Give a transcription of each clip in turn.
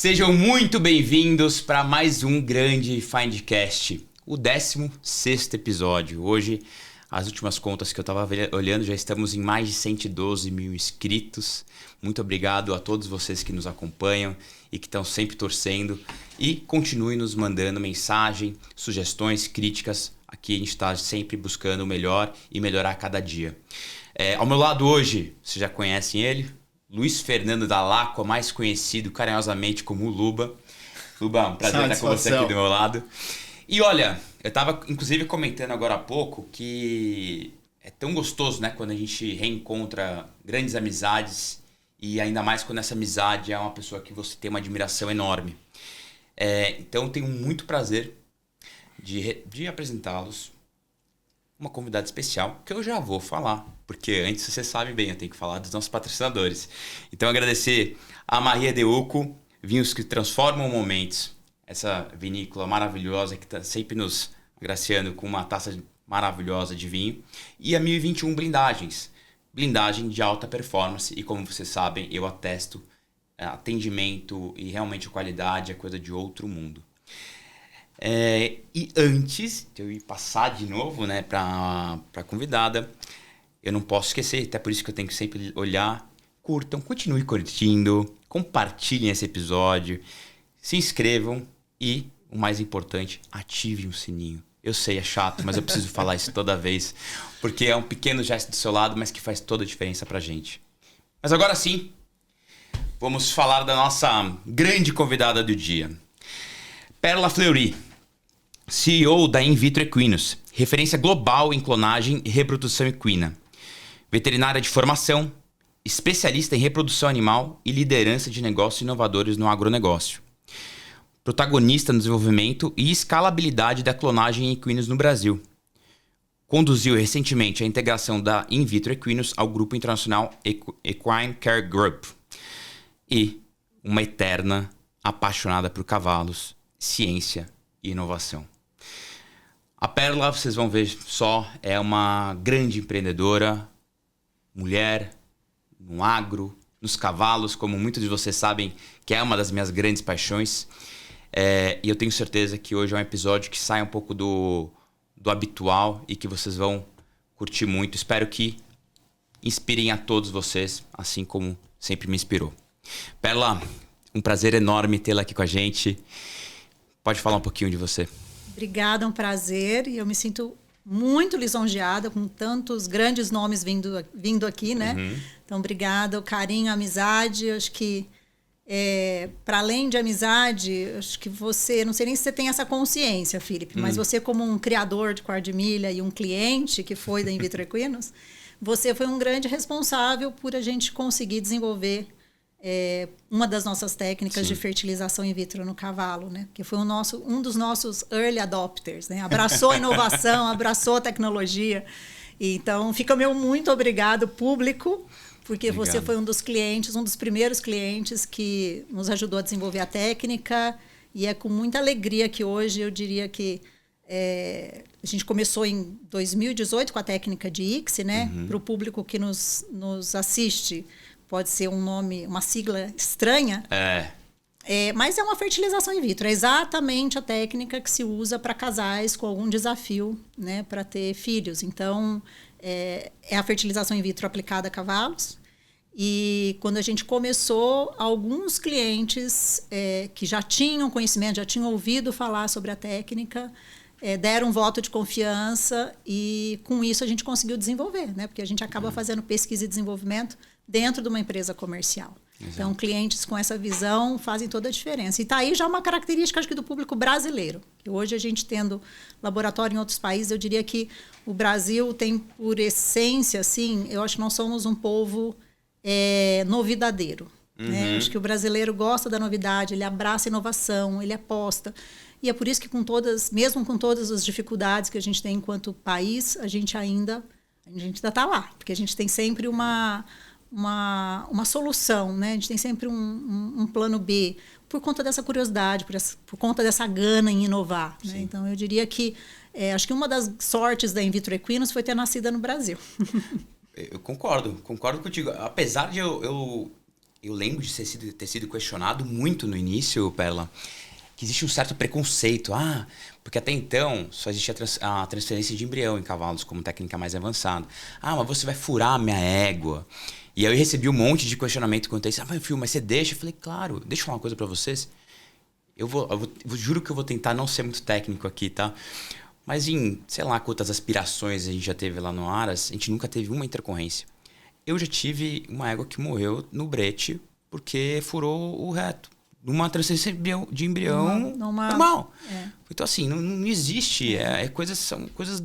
Sejam muito bem-vindos para mais um grande Findcast, o 16º episódio. Hoje, as últimas contas que eu estava olhando, já estamos em mais de 112 mil inscritos. Muito obrigado a todos vocês que nos acompanham e que estão sempre torcendo. E continuem nos mandando mensagem, sugestões, críticas. Aqui a gente está sempre buscando o melhor e melhorar a cada dia. Ao meu lado hoje, vocês já conhecem ele, Luiz Fernando Dall'Acqua, mais conhecido carinhosamente como Luba. Luba, um prazer estar com você aqui do meu lado. E olha, eu estava inclusive comentando agora há pouco que é tão gostoso, né, quando a gente reencontra grandes amizades e ainda mais quando essa amizade é uma pessoa que você tem uma admiração enorme. Então eu tenho muito prazer de apresentá-los uma convidada especial, que eu já vou falar, porque antes, você sabe bem, eu tenho que falar dos nossos patrocinadores. Então, agradecer a Maria de Uco, vinhos que transformam momentos, essa vinícola maravilhosa que está sempre nos agraciando com uma taça maravilhosa de vinho, e a 1021 Blindagens, blindagem de alta performance, e como vocês sabem, eu atesto atendimento e realmente a qualidade é coisa de outro mundo. E antes de eu ir passar de novo, né, para a convidada, eu não posso esquecer, até por isso que eu tenho que sempre olhar, curtam, continuem curtindo, compartilhem esse episódio, se inscrevam e, o mais importante, ativem o sininho. Eu sei, é chato, mas eu preciso falar isso toda vez, porque é um pequeno gesto do seu lado, mas que faz toda a diferença pra gente. Mas agora sim, vamos falar da nossa grande convidada do dia. Perla Fleury, CEO da In Vitro Equinos, referência global em clonagem e reprodução equina. Veterinária de formação, especialista em reprodução animal e liderança de negócios inovadores no agronegócio. Protagonista no desenvolvimento e escalabilidade da clonagem em equinos no Brasil. Conduziu recentemente a integração da In Vitro Equinos ao grupo internacional Equine Care Group. E uma eterna apaixonada por cavalos, ciência e inovação. A Perla, vocês vão ver só, é uma grande empreendedora, mulher, no agro, nos cavalos, como muitos de vocês sabem, que é uma das minhas grandes paixões. E eu tenho certeza que hoje é um episódio que sai um pouco do habitual e que vocês vão curtir muito. Espero que inspirem a todos vocês, assim como sempre me inspirou. Perla, um prazer enorme tê-la aqui com a gente. Pode falar um pouquinho de você. Obrigada, é um prazer. E eu me sinto muito lisonjeada com tantos grandes nomes vindo aqui, né? Uhum. Então, obrigada. O carinho, a amizade. Eu acho que, para além de amizade, eu acho que você... Não sei nem se você tem essa consciência, Felipe, mas você como um criador de quarto de milha e um cliente que foi da In Vitro Equinos, você foi um grande responsável por a gente conseguir desenvolver uma das nossas técnicas de fertilização in vitro no cavalo, né? Que foi um dos nossos early adopters, né? Abraçou a inovação, abraçou a tecnologia. Então, fica meu muito obrigado, público, porque Obrigado. Você foi um dos clientes, um dos primeiros clientes que nos ajudou a desenvolver a técnica, e é com muita alegria que hoje eu diria que a gente começou em 2018 com a técnica de ICSI, né? Uhum. Para o público que nos assiste, pode ser um nome, uma sigla estranha, mas é uma fertilização in vitro. É exatamente a técnica que se usa para casais com algum desafio, né, para ter filhos. Então, é a fertilização in vitro aplicada a cavalos. E quando a gente começou, alguns clientes que já tinham conhecimento, já tinham ouvido falar sobre a técnica, deram um voto de confiança, e com isso a gente conseguiu desenvolver, né? Porque a gente acaba fazendo pesquisa e desenvolvimento dentro de uma empresa comercial. Exato. Então, clientes com essa visão fazem toda a diferença. E está aí já uma característica, acho que, do público brasileiro. Hoje, a gente tendo laboratório em outros países, eu diria que o Brasil tem, por essência, assim, eu acho que nós somos um povo novidadeiro. Uhum. Né? Acho que o brasileiro gosta da novidade, ele abraça a inovação, ele aposta. E é por isso que, mesmo com todas as dificuldades que a gente tem enquanto país, a gente ainda está lá. Porque a gente tem sempre uma solução, né? A gente tem sempre um plano B, por conta dessa curiosidade, por conta dessa gana em inovar. Né? Então, eu diria que acho que uma das sortes da In Vitro Equinos foi ter nascido no Brasil. Eu concordo contigo. Apesar de eu eu lembro de ter sido questionado muito no início, Perla, que existe um certo preconceito. Porque até então só existia a transferência de embrião em cavalos como técnica mais avançada. Mas você vai furar a minha égua. E aí eu recebi um monte de questionamento quanto a isso. Filho, mas você deixa? Eu falei, claro, deixa eu falar uma coisa pra vocês. Eu juro que eu vou tentar não ser muito técnico aqui, tá? Mas em, sei lá, quantas aspirações a gente já teve lá no Aras, a gente nunca teve uma intercorrência. Eu já tive uma égua que morreu no brete porque furou o reto. Numa transferência de embrião normal. Então, assim, não existe. São coisas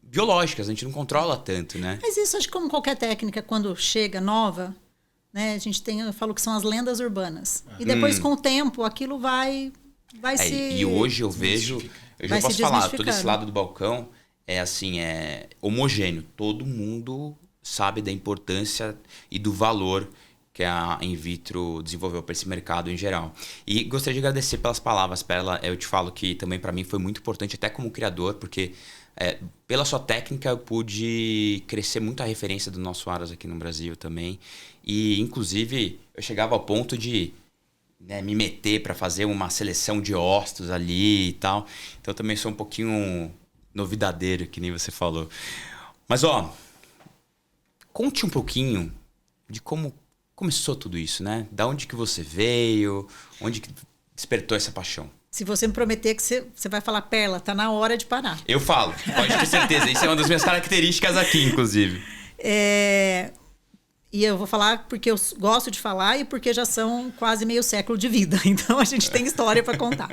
biológicas, a gente não controla tanto, né? Mas isso, acho que como qualquer técnica, quando chega nova, né? Eu falo que são as lendas urbanas. E depois, com o tempo, aquilo vai se... E hoje eu vejo... Eu já posso falar, todo esse lado do balcão é homogêneo. Todo mundo sabe da importância e do valor que a In Vitro desenvolveu para esse mercado em geral. E gostaria de agradecer pelas palavras, Perla. Eu te falo que também para mim foi muito importante, até como criador, porque pela sua técnica eu pude crescer muito a referência do nosso Aras aqui no Brasil também. E, inclusive, eu chegava ao ponto de me meter para fazer uma seleção de ostos ali e tal. Então, eu também sou um pouquinho novidadeiro, que nem você falou. Mas, conte um pouquinho de como começou tudo isso, né? Da onde que você veio, onde que despertou essa paixão? Se você me prometer que você vai falar, Perla, tá na hora de parar. Eu falo, pode ter certeza. Isso é uma das minhas características aqui, inclusive. E eu vou falar porque eu gosto de falar e porque já são quase meio século de vida. Então, a gente tem história para contar.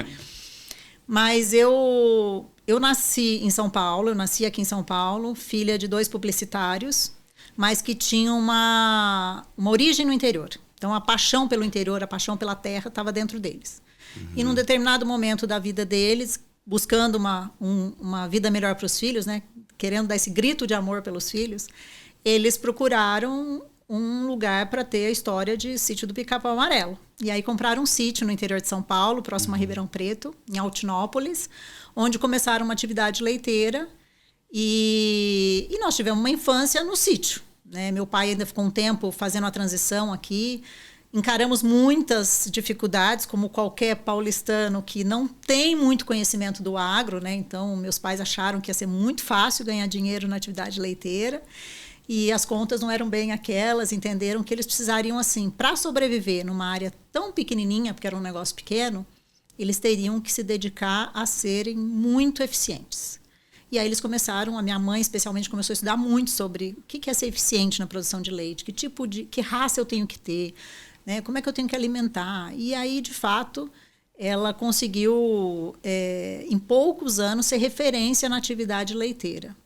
Mas eu nasci em São Paulo, eu nasci aqui em São Paulo, filha de 2 publicitários, mas que tinham uma origem no interior. Então, a paixão pelo interior, a paixão pela terra estava dentro deles. E num determinado momento da vida deles, buscando uma vida melhor para os filhos, né? Querendo dar esse grito de amor pelos filhos, eles procuraram um lugar para ter a história de Sítio do Pica-Pau Amarelo. E aí compraram um sítio no interior de São Paulo, próximo a Ribeirão Preto, em Altinópolis, onde começaram uma atividade leiteira. E nós tivemos uma infância no sítio, né? Meu pai ainda ficou um tempo fazendo a transição aqui. Encaramos muitas dificuldades, como qualquer paulistano que não tem muito conhecimento do agro, né? Então, meus pais acharam que ia ser muito fácil ganhar dinheiro na atividade leiteira. E as contas não eram bem aquelas, entenderam que eles precisariam, assim, para sobreviver numa área tão pequenininha, porque era um negócio pequeno, eles teriam que se dedicar a serem muito eficientes. E aí eles começaram, a minha mãe especialmente começou a estudar muito sobre o que é ser eficiente na produção de leite, que raça eu tenho que ter, né? Como é que eu tenho que alimentar. E aí, de fato, ela conseguiu, em poucos anos, ser referência na atividade leiteira.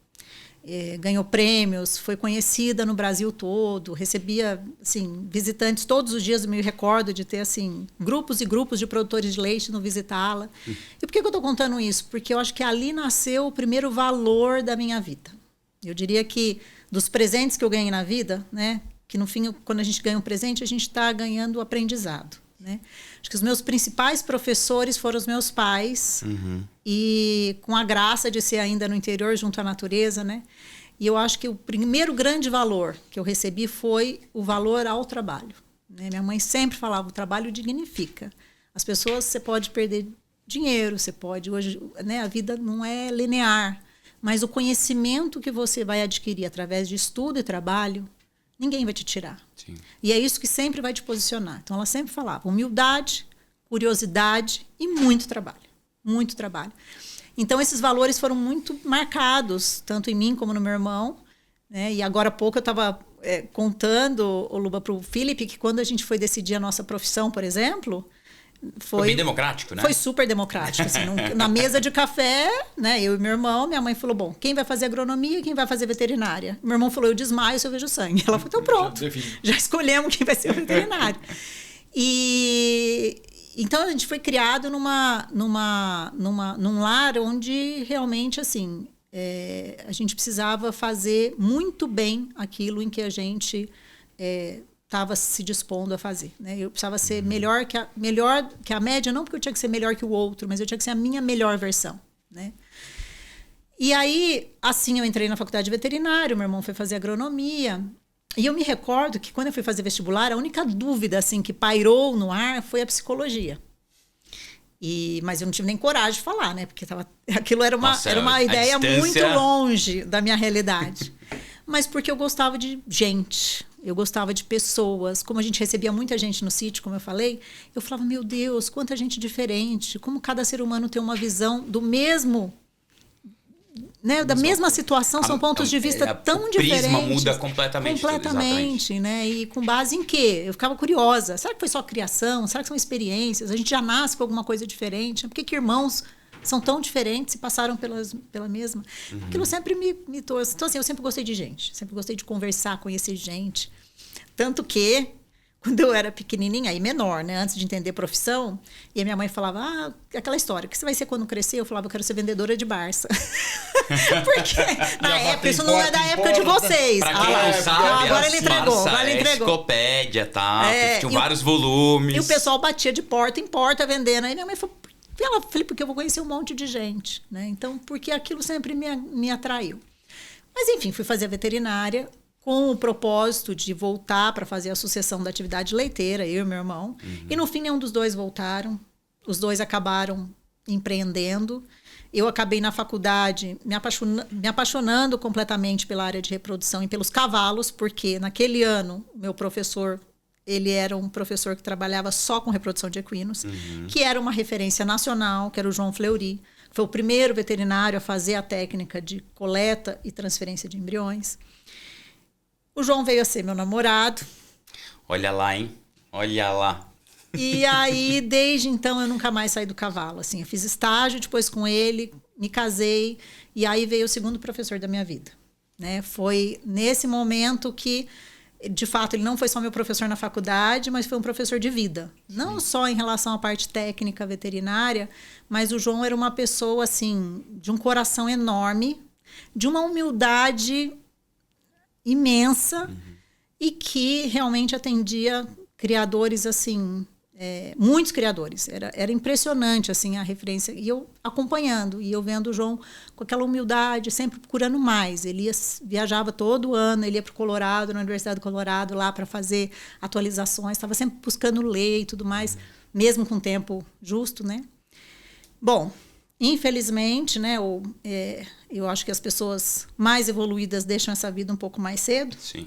Ganhou prêmios, foi conhecida no Brasil todo, recebia assim, visitantes todos os dias. Eu me recordo de ter assim, grupos e grupos de produtores de leite no visitá-la. E por que eu estou contando isso? Porque eu acho que ali nasceu o primeiro valor da minha vida. Eu diria que dos presentes que eu ganhei na vida, né, que no fim, quando a gente ganha um presente, a gente está ganhando o aprendizado. Né? Acho que os meus principais professores foram os meus pais, e com a graça de ser ainda no interior, junto à natureza, né? E eu acho que o primeiro grande valor que eu recebi foi o valor ao trabalho. Né? Minha mãe sempre falava, o trabalho dignifica. As pessoas, você pode perder dinheiro, você pode... Hoje, né, a vida não é linear, mas o conhecimento que você vai adquirir através de estudo e trabalho, ninguém vai te tirar. Sim. E é isso que sempre vai te posicionar. Então, ela sempre falava humildade, curiosidade e muito trabalho. Muito trabalho. Então, esses valores foram muito marcados, tanto em mim como no meu irmão. Né? E agora há pouco eu estava contando, Luba, para o Felipe, que quando a gente foi decidir a nossa profissão, por exemplo... Foi bem democrático, né? Foi super democrático. Assim, na mesa de café, né, eu e meu irmão, minha mãe falou, bom, quem vai fazer agronomia e quem vai fazer veterinária? Meu irmão falou, eu desmaio se eu vejo sangue. Ela falou, então pronto, já escolhemos quem vai ser o veterinário. E então a gente foi criado num lar onde realmente, assim, a gente precisava fazer muito bem aquilo em que a gente... estava se dispondo a fazer. Né? Eu precisava ser melhor que a média, não porque eu tinha que ser melhor que o outro, mas eu tinha que ser a minha melhor versão. Né? E aí, assim, eu entrei na faculdade de veterinário, meu irmão foi fazer agronomia. E eu me recordo que quando eu fui fazer vestibular, a única dúvida assim que pairou no ar foi a psicologia. Mas eu não tive nem coragem de falar, né? Porque aquilo era uma ideia muito longe da minha realidade. Mas porque eu gostava de gente, eu gostava de pessoas. Como a gente recebia muita gente no sítio, como eu falei, eu falava, meu Deus, quanta gente diferente. Como cada ser humano tem uma visão do mesmo... Né, da mesma situação, são pontos de vista tão diferentes. O prisma muda completamente. Completamente, né? E com base em quê? Eu ficava curiosa. Será que foi só criação? Será que são experiências? A gente já nasce com alguma coisa diferente? Por que irmãos são tão diferentes e passaram pela mesma? Aquilo sempre me trouxe. Então, assim, eu sempre gostei de gente. Sempre gostei de conversar, conhecer gente. Tanto que... Quando eu era pequenininha, aí menor, né? Antes de entender profissão, e a minha mãe falava, aquela história, o que você vai ser quando crescer? Eu falava, eu quero ser vendedora de Barça. Porque na época, isso não é da época de vocês. Pra quem não sabe, agora ele entregou. Agora ele entregou. Enciclopédia, tá? Tinha vários volumes. E o pessoal batia de porta em porta vendendo. Aí minha mãe falou, porque eu vou conhecer um monte de gente, né? Então, porque aquilo sempre me atraiu. Mas, enfim, fui fazer a veterinária, com o propósito de voltar para fazer a sucessão da atividade leiteira, eu e meu irmão. E no fim, nenhum dos dois voltaram. Os dois acabaram empreendendo. Eu acabei na faculdade me apaixonando completamente pela área de reprodução e pelos cavalos, porque naquele ano, o meu professor, ele era um professor que trabalhava só com reprodução de equinos, que era uma referência nacional, que era o João Fleury. Foi o primeiro veterinário a fazer a técnica de coleta e transferência de embriões. O João veio a ser meu namorado. Olha lá, hein? Olha lá. E aí, desde então, eu nunca mais saí do cavalo. Assim, eu fiz estágio depois com ele, me casei. E aí veio o segundo professor da minha vida. Né? Foi nesse momento que, de fato, ele não foi só meu professor na faculdade, mas foi um professor de vida. Não só em relação à parte técnica veterinária, mas o João era uma pessoa, assim, de um coração enorme, de uma humildade imensa e que realmente atendia criadores, assim, muitos criadores. Era impressionante, assim, a referência. E eu acompanhando, e eu vendo o João com aquela humildade, sempre procurando mais. Ele viajava todo ano, ele ia para o Colorado, na Universidade do Colorado, lá para fazer atualizações, estava sempre buscando ler e tudo mais, mesmo com tempo justo, né? Bom, infelizmente, né, eu acho que as pessoas mais evoluídas deixam essa vida um pouco mais cedo. Sim.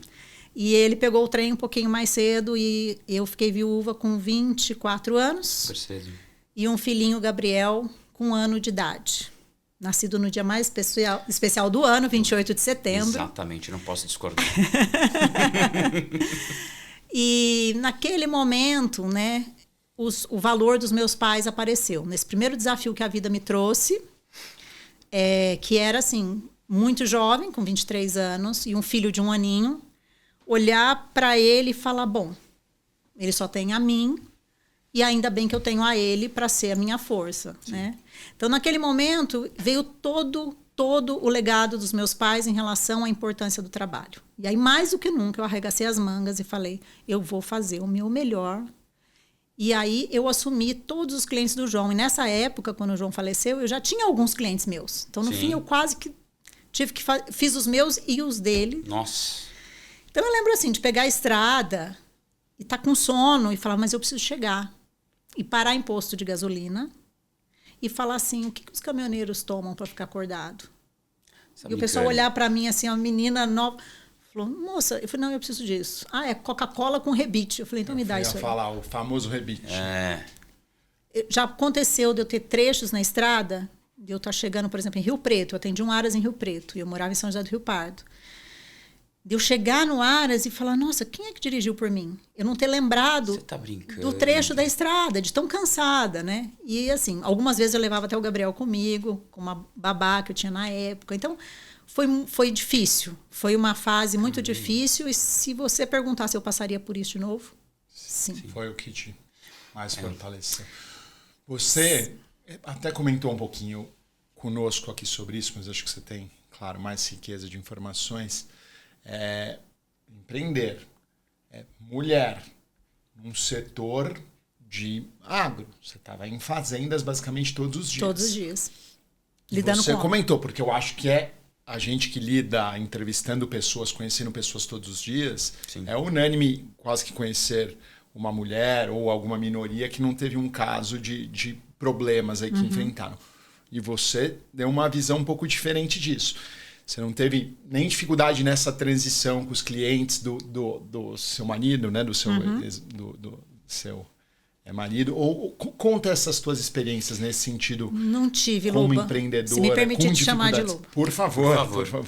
E ele pegou o trem um pouquinho mais cedo e eu fiquei viúva com 24 anos. Super cedo. E um filhinho, Gabriel, com 1 ano de idade. Nascido no dia mais especial do ano, 28 de setembro. Exatamente, não posso discordar. E naquele momento, né, o valor dos meus pais apareceu. Nesse primeiro desafio que a vida me trouxe, que era assim, muito jovem, com 23 anos, e um filho de 1 aninho, olhar para ele e falar, bom, ele só tem a mim, e ainda bem que eu tenho a ele para ser a minha força. Né? Então, naquele momento, veio todo o legado dos meus pais em relação à importância do trabalho. E aí, mais do que nunca, eu arregacei as mangas e falei, eu vou fazer o meu melhor. E aí eu assumi todos os clientes do João. E nessa época, quando o João faleceu, eu já tinha alguns clientes meus. Então, no fim, eu quase que fiz os meus e os dele. Nossa. Então, eu lembro assim, de pegar a estrada e estar com sono e falar, mas eu preciso chegar. E parar em posto de gasolina e falar assim, o que os caminhoneiros tomam para ficar acordado? E o pessoal olhar para mim assim, uma menina nova... Falou, moça, eu falei, não, eu preciso disso. É Coca-Cola com rebite. Eu falei, então me dá isso aí. Eu ia falar, o famoso rebite. Já aconteceu de eu ter trechos na estrada, de eu estar chegando, por exemplo, em Rio Preto. Eu atendi um Aras em Rio Preto e eu morava em São José do Rio Pardo. De eu chegar no Aras e falar, nossa, quem é que dirigiu por mim? Eu não ter lembrado do trecho da estrada, de tão cansada, né? E assim, algumas vezes eu levava até o Gabriel comigo, com uma babá que eu tinha na época. Então... Foi difícil, foi uma fase muito difícil e se você perguntar se eu passaria por isso de novo, sim. Foi o que te mais fortaleceu. Você até comentou um pouquinho conosco aqui sobre isso, mas acho que você tem, claro, mais riqueza de informações. Empreender, mulher, num setor de agro. Você estava em fazendas basicamente todos os dias. Todos os dias. Lidando você com comentou, porque eu acho que a gente que lida entrevistando pessoas, conhecendo pessoas todos os dias, Sim. é unânime quase que conhecer uma mulher ou alguma minoria que não teve um caso de problemas aí que enfrentaram. E você deu uma visão um pouco diferente disso. Você não teve nem dificuldade nessa transição com os clientes do seu marido, né? Do seu, do seu marido? Ou conta essas tuas experiências nesse sentido. Não tive, como Luba. empreendedora. Se me permitir com te chamar de dificuldades. Luba. Por favor.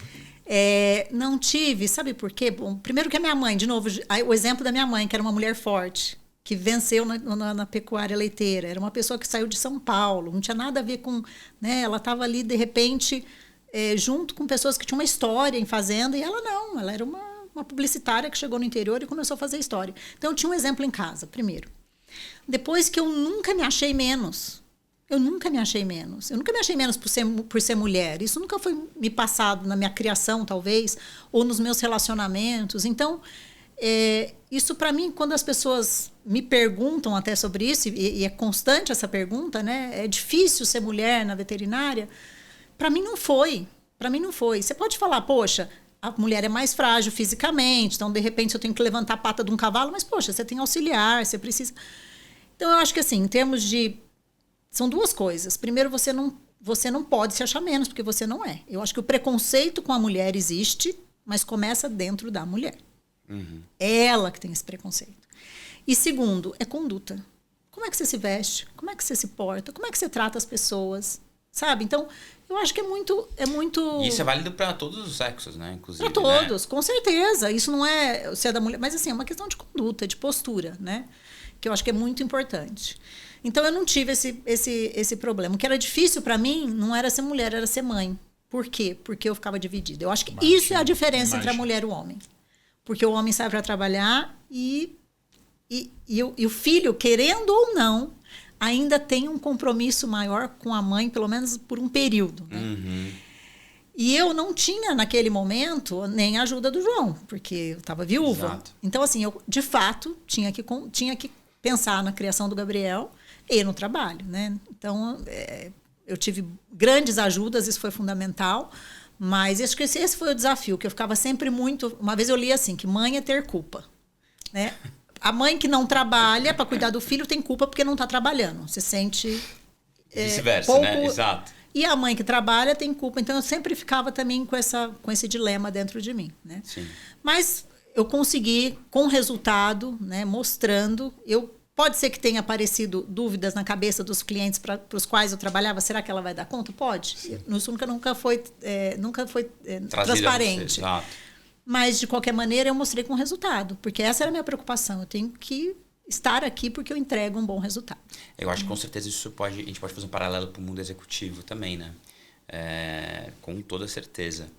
Não tive, sabe por quê? Bom, primeiro que a minha mãe, de novo, o exemplo da minha mãe, que era uma mulher forte, que venceu na pecuária leiteira. Era uma pessoa que saiu de São Paulo, não tinha nada a ver com... Né, ela estava ali, de repente, junto com pessoas que tinham uma história em fazenda, e ela não. Ela era uma publicitária que chegou no interior e começou a fazer história. Então, eu tinha um exemplo em casa, primeiro. Depois que eu nunca me achei menos. Eu nunca me achei menos por ser mulher. Isso nunca foi me passado na minha criação, talvez, ou nos meus relacionamentos. Então, isso para mim, quando as pessoas me perguntam até sobre isso, e é constante essa pergunta, né? É difícil ser mulher na veterinária. Para mim não foi. Você pode falar, poxa, a mulher é mais frágil fisicamente, então, de repente, eu tenho que levantar a pata de um cavalo, mas, poxa, você tem auxiliar, você precisa... Então, eu acho que, assim, em termos de... São duas coisas. Primeiro, você não pode se achar menos, porque você não é. Eu acho que o preconceito com a mulher existe, mas começa dentro da mulher. É ela que tem esse preconceito. E segundo, é conduta. Como é que você se veste? Como é que você se porta? Como é que você trata as pessoas? Sabe? Então, eu acho que é muito... E isso é válido para todos os sexos, né? Inclusive, para todos, né? Com certeza. Isso não é se é da mulher, mas assim, é uma questão de conduta, de postura, né? Que eu acho que é muito importante. Então, eu não tive esse problema. O que era difícil para mim não era ser mulher, era ser mãe. Por quê? Porque eu ficava dividida. Eu acho que isso é a diferença entre a mulher e o homem. Porque o homem sai para trabalhar e o filho, querendo ou não, ainda tem um compromisso maior com a mãe, pelo menos por um período. Né? E eu não tinha, naquele momento, nem a ajuda do João, porque eu estava viúva. Exato. Então, assim, eu, de fato, tinha que pensar na criação do Gabriel e no trabalho. Né? Então, eu tive grandes ajudas, isso foi fundamental. Mas acho que esse foi o desafio, que eu ficava sempre muito... Uma vez eu li assim, que mãe é ter culpa. Né? A mãe que não trabalha para cuidar do filho tem culpa porque não está trabalhando. Se sente... Vice-versa, pouco... né? Exato. E a mãe que trabalha tem culpa. Então, eu sempre ficava também com esse dilema dentro de mim. Né? Sim. Mas eu consegui, com resultado, né, mostrando... Pode ser que tenha aparecido dúvidas na cabeça dos clientes para os quais eu trabalhava. Será que ela vai dar conta? Pode. Isso nunca foi transparente. Exato. Mas, de qualquer maneira, eu mostrei com resultado. Porque essa era a minha preocupação. Eu tenho que estar aqui porque eu entrego um bom resultado. Eu acho que, com certeza, a gente pode fazer um paralelo para o mundo executivo também, né? Com toda certeza.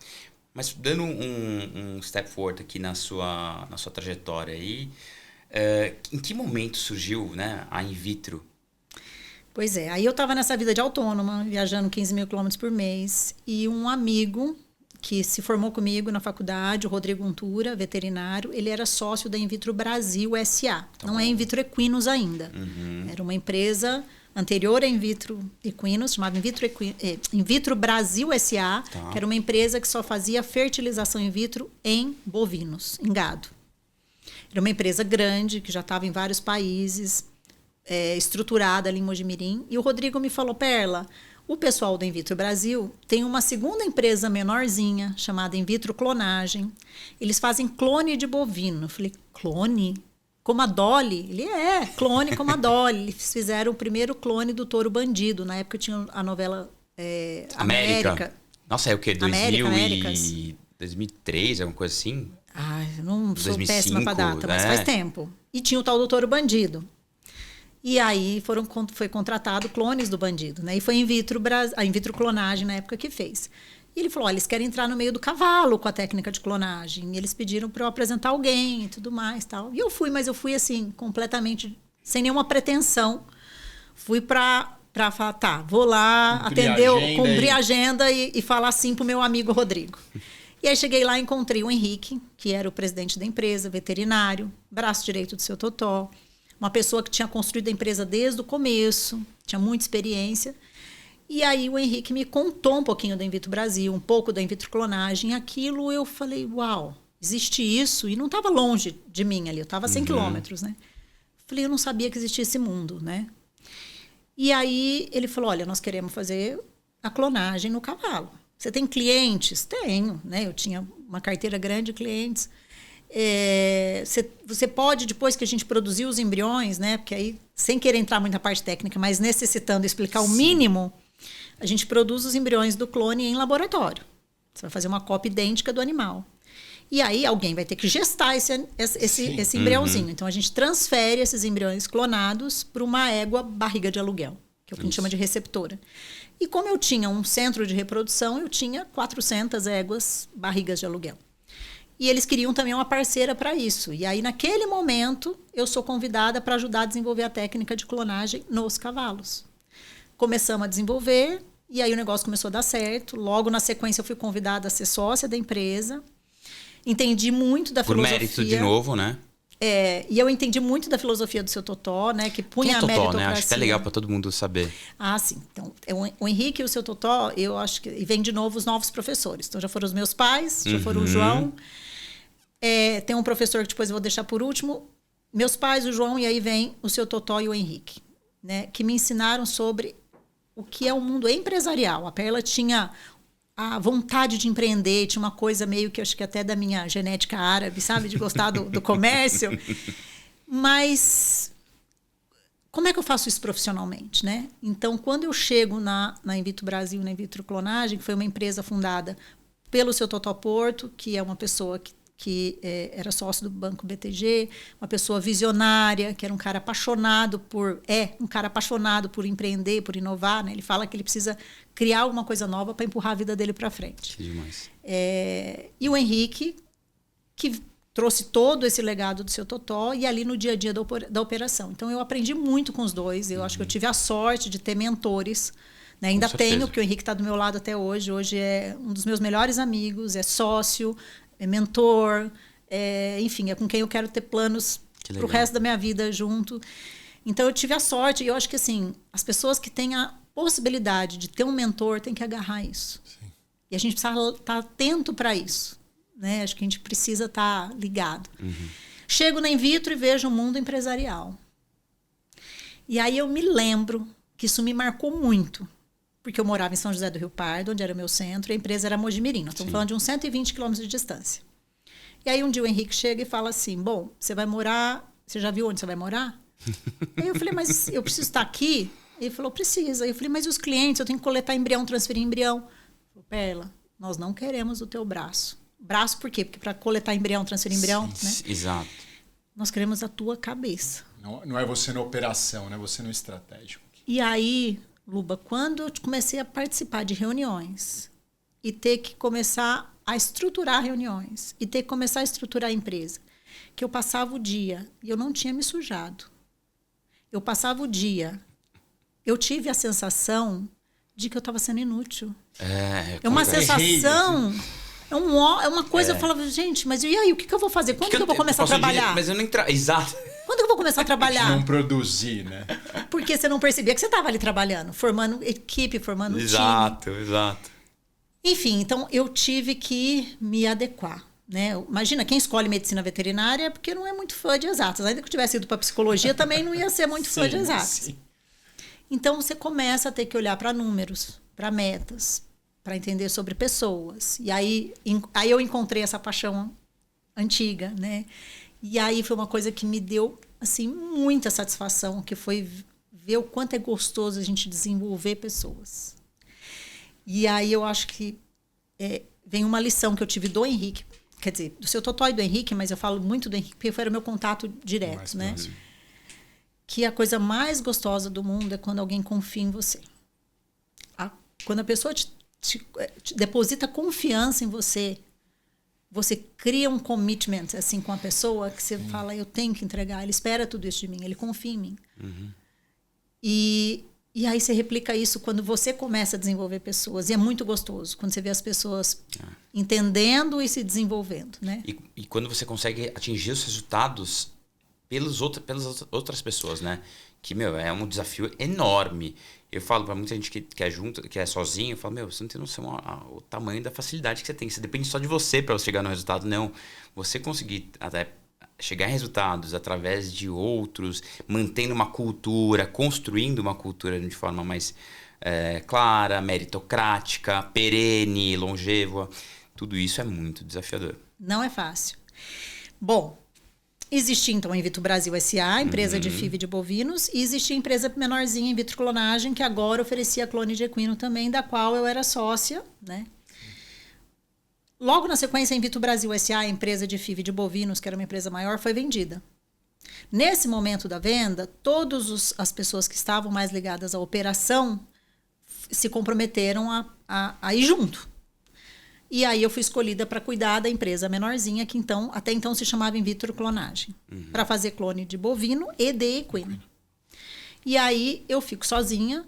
Mas, dando um step forward aqui na sua trajetória aí... em que momento surgiu, né, a In Vitro? Pois é, aí eu estava nessa vida de autônoma, viajando 15 mil quilômetros por mês, e um amigo que se formou comigo na faculdade, o Rodrigo Untura, veterinário, ele era sócio da In Vitro Brasil S.A. Não é In Vitro Equinos ainda. Era uma empresa anterior à In Vitro Equinos, chamada In Vitro Brasil S.A., que era uma empresa que só fazia fertilização in vitro em bovinos, em gado. Era uma empresa grande, que já estava em vários países, estruturada ali em Mojimirim. E o Rodrigo me falou, Perla, o pessoal da In Vitro Brasil tem uma segunda empresa menorzinha, chamada In Vitro Clonagem. Eles fazem clone de bovino. Eu falei, clone? Como a Dolly? Ele clone como a Dolly. Eles fizeram o primeiro clone do touro bandido. Na época tinha a novela América. Nossa, é o quê? 2003, alguma coisa assim? Eu não sou 2005, péssima para data, mas faz tempo. E tinha o tal do touro bandido. E aí foi contratado clones do bandido, né? E foi a In Vitro Clonagem na época que fez. E ele falou, eles querem entrar no meio do cavalo com a técnica de clonagem. E eles pediram para eu apresentar alguém e tudo mais, tal. E eu fui, mas eu fui assim, completamente sem nenhuma pretensão. Fui para falar, vou lá cumprir a agenda e falar assim pro meu amigo Rodrigo. E aí cheguei lá e encontrei o Henrique, que era o presidente da empresa, veterinário, braço direito do seu Totó, uma pessoa que tinha construído a empresa desde o começo, tinha muita experiência. E aí o Henrique me contou um pouquinho da In Vitro Brasil, um pouco da In Vitro Clonagem. Aquilo eu falei, uau, existe isso? E não estava longe de mim ali, eu estava a 100 quilômetros, né? Falei, eu não sabia que existia esse mundo, né? E aí ele falou, olha, nós queremos fazer a clonagem no cavalo. Você tem clientes? Tenho, né? Eu tinha uma carteira grande de clientes. Você pode, depois que a gente produziu os embriões, né? Porque aí, sem querer entrar muito na parte técnica, mas necessitando explicar o mínimo, a gente produz os embriões do clone em laboratório. Você vai fazer uma cópia idêntica do animal. E aí alguém vai ter que gestar esse embriãozinho. Então a gente transfere esses embriões clonados para uma égua barriga de aluguel, que é o que a gente chama de receptora. E como eu tinha um centro de reprodução, eu tinha 400 éguas barrigas de aluguel. E eles queriam também uma parceira para isso. E aí, naquele momento, eu sou convidada para ajudar a desenvolver a técnica de clonagem nos cavalos. Começamos a desenvolver, e aí o negócio começou a dar certo. Logo, na sequência, eu fui convidada a ser sócia da empresa. Entendi muito da filosofia. Por mérito de novo, né? E eu entendi muito da filosofia do seu Totó, né? Que punha a meritocracia. Né? Acho que é legal para todo mundo saber. Ah, sim. Então, o Henrique e o seu Totó, eu acho que... E vem de novo os novos professores. Então, já foram os meus pais, já foram o João. Tem um professor que depois eu vou deixar por último. Meus pais, o João, e aí vem o seu Totó e o Henrique. Né? Que me ensinaram sobre o que é o mundo empresarial. A Perla tinha a vontade de empreender, tinha uma coisa meio que, acho que até da minha genética árabe, sabe? De gostar do comércio. Mas como é que eu faço isso profissionalmente, né? Então, quando eu chego na In Vitro Brasil, na In Vitro Clonagem, que foi uma empresa fundada pelo seu Totó Porto, que é uma pessoa que era sócio do Banco BTG, uma pessoa visionária, que era um cara apaixonado por empreender, por inovar, né? Ele fala que ele precisa criar alguma coisa nova para empurrar a vida dele para frente. Que demais. E o Henrique, que trouxe todo esse legado do seu Totó, e ali no dia a dia da operação. Então, eu aprendi muito com os dois. Eu acho que eu tive a sorte de ter mentores. Né? Ainda tenho, porque o Henrique está do meu lado até hoje. Hoje é um dos meus melhores amigos, é sócio, é mentor, enfim, é com quem eu quero ter planos para o resto da minha vida junto. Então, eu tive a sorte, e eu acho que assim, as pessoas que têm a possibilidade de ter um mentor têm que agarrar isso. Sim. E a gente precisa estar atento para isso. Né? Acho que a gente precisa estar ligado. Chego na In Vitro e vejo o mundo empresarial. E aí eu me lembro que isso me marcou muito. Porque eu morava em São José do Rio Pardo, onde era o meu centro, e a empresa era Mojimirim. Nós estamos falando de uns 120 quilômetros de distância. E aí um dia o Henrique chega e fala assim, bom, você vai morar... Você já viu onde você vai morar? Aí eu falei, mas eu preciso estar aqui? Ele falou, precisa. Aí eu falei, mas os clientes? Eu tenho que coletar embrião, transferir embrião. Ele falou, Perla, nós não queremos o teu braço. Braço por quê? Porque para coletar embrião, transferir embrião, né? Exato. Nós queremos a tua cabeça. Não é você na operação, não é você no estratégico. E aí... Luba, quando eu comecei a participar de reuniões e ter que começar a estruturar reuniões e ter que começar a estruturar a empresa, que eu passava o dia e eu não tinha me sujado. Eu passava o dia, eu tive a sensação de que eu estava sendo inútil. É uma sensação... É uma coisa, eu falava, gente, mas e aí, o que eu vou fazer? Quando que eu vou começar a trabalhar? Mas eu não Exato. Quando que eu vou começar a trabalhar? Não produzir, né? Porque você não percebia que você estava ali trabalhando, formando equipe, formando time. Exato. Enfim, então eu tive que me adequar. Né? Imagina, quem escolhe medicina veterinária é porque não é muito fã de exatas. Ainda que eu tivesse ido para psicologia, também não ia ser muito fã de exatas. Sim. Então você começa a ter que olhar para números, para metas, para entender sobre pessoas. E aí eu encontrei essa paixão antiga, né? E aí foi uma coisa que me deu assim muita satisfação, que foi ver o quanto é gostoso a gente desenvolver pessoas. E aí eu acho que vem uma lição que eu tive do Henrique, quer dizer, do seu Totó e do Henrique, mas eu falo muito do Henrique porque foi o meu contato direto, né? Que a coisa mais gostosa do mundo é quando alguém confia em você. Quando a pessoa te deposita confiança em você, você cria um commitment assim com a pessoa que você fala, eu tenho que entregar, ele espera tudo isso de mim, ele confia em mim. E aí você replica isso quando você começa a desenvolver pessoas, e é muito gostoso quando você vê as pessoas entendendo e se desenvolvendo, né? E quando você consegue atingir os resultados pelas outras pessoas, né? Que, é um desafio enorme. Eu falo pra muita gente que é junto, que é sozinho, eu falo, você não tem noção o tamanho da facilidade que você tem. Você depende só de você para você chegar no resultado. Não, você conseguir até chegar em resultados através de outros, mantendo uma cultura, construindo uma cultura de forma mais clara, meritocrática, perene, longeva. Tudo isso é muito desafiador. Não é fácil. Bom, existia então a Invitro Brasil S.A., empresa de FIV de bovinos, e existia a empresa menorzinha Invitro Clonagem, que agora oferecia clone de equino também, da qual eu era sócia, né? Logo na sequência, a Invitro Brasil S.A., a empresa de FIV de bovinos, que era uma empresa maior, foi vendida. Nesse momento da venda, todas as pessoas que estavam mais ligadas à operação se comprometeram a ir junto. E aí eu fui escolhida para cuidar da empresa menorzinha, que até então se chamava Invitro Clonagem, para fazer clone de bovino e de equino. E aí eu fico sozinha,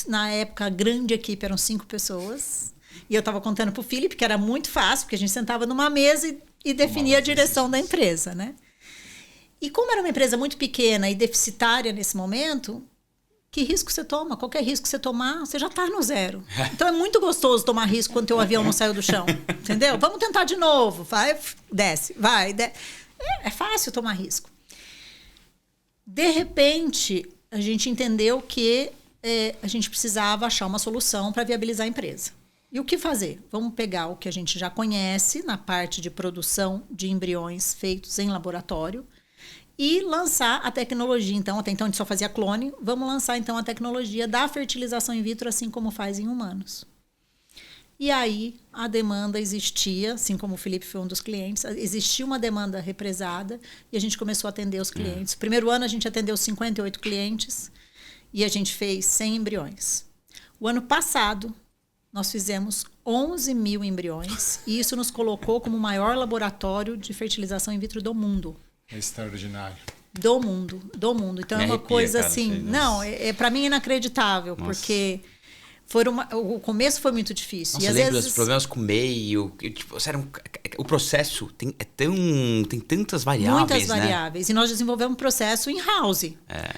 na época a grande equipe eram 5 pessoas, e eu estava contando para o Felipe que era muito fácil, porque a gente sentava numa mesa e definia a direção da empresa, né? E como era uma empresa muito pequena e deficitária nesse momento, que risco você toma? Qualquer risco que você tomar, você já está no zero. Então é muito gostoso tomar risco quando teu avião não saiu do chão. Entendeu? Vamos tentar de novo. Vai, desce. É fácil tomar risco. De repente, a gente entendeu que a gente precisava achar uma solução para viabilizar a empresa. E o que fazer? Vamos pegar o que a gente já conhece na parte de produção de embriões feitos em laboratório e lançar a tecnologia. Então, até então a gente só fazia clone. Vamos lançar, então, a tecnologia da fertilização in vitro, assim como faz em humanos. E aí, a demanda existia, assim como o Felipe foi um dos clientes, existia uma demanda represada e a gente começou a atender os clientes. Primeiro ano, a gente atendeu 58 clientes e a gente fez 100 embriões. O ano passado, nós fizemos 11 mil embriões e isso nos colocou como o maior laboratório de fertilização in vitro do mundo. É extraordinário. Do mundo. Então é uma coisa cara, assim... Não, para mim é inacreditável, nossa. Porque o começo foi muito difícil. Nossa, E às lembro vezes dos problemas com o meio. Sério, o processo tem tantas variáveis, muitas variáveis. E nós desenvolvemos um processo in-house.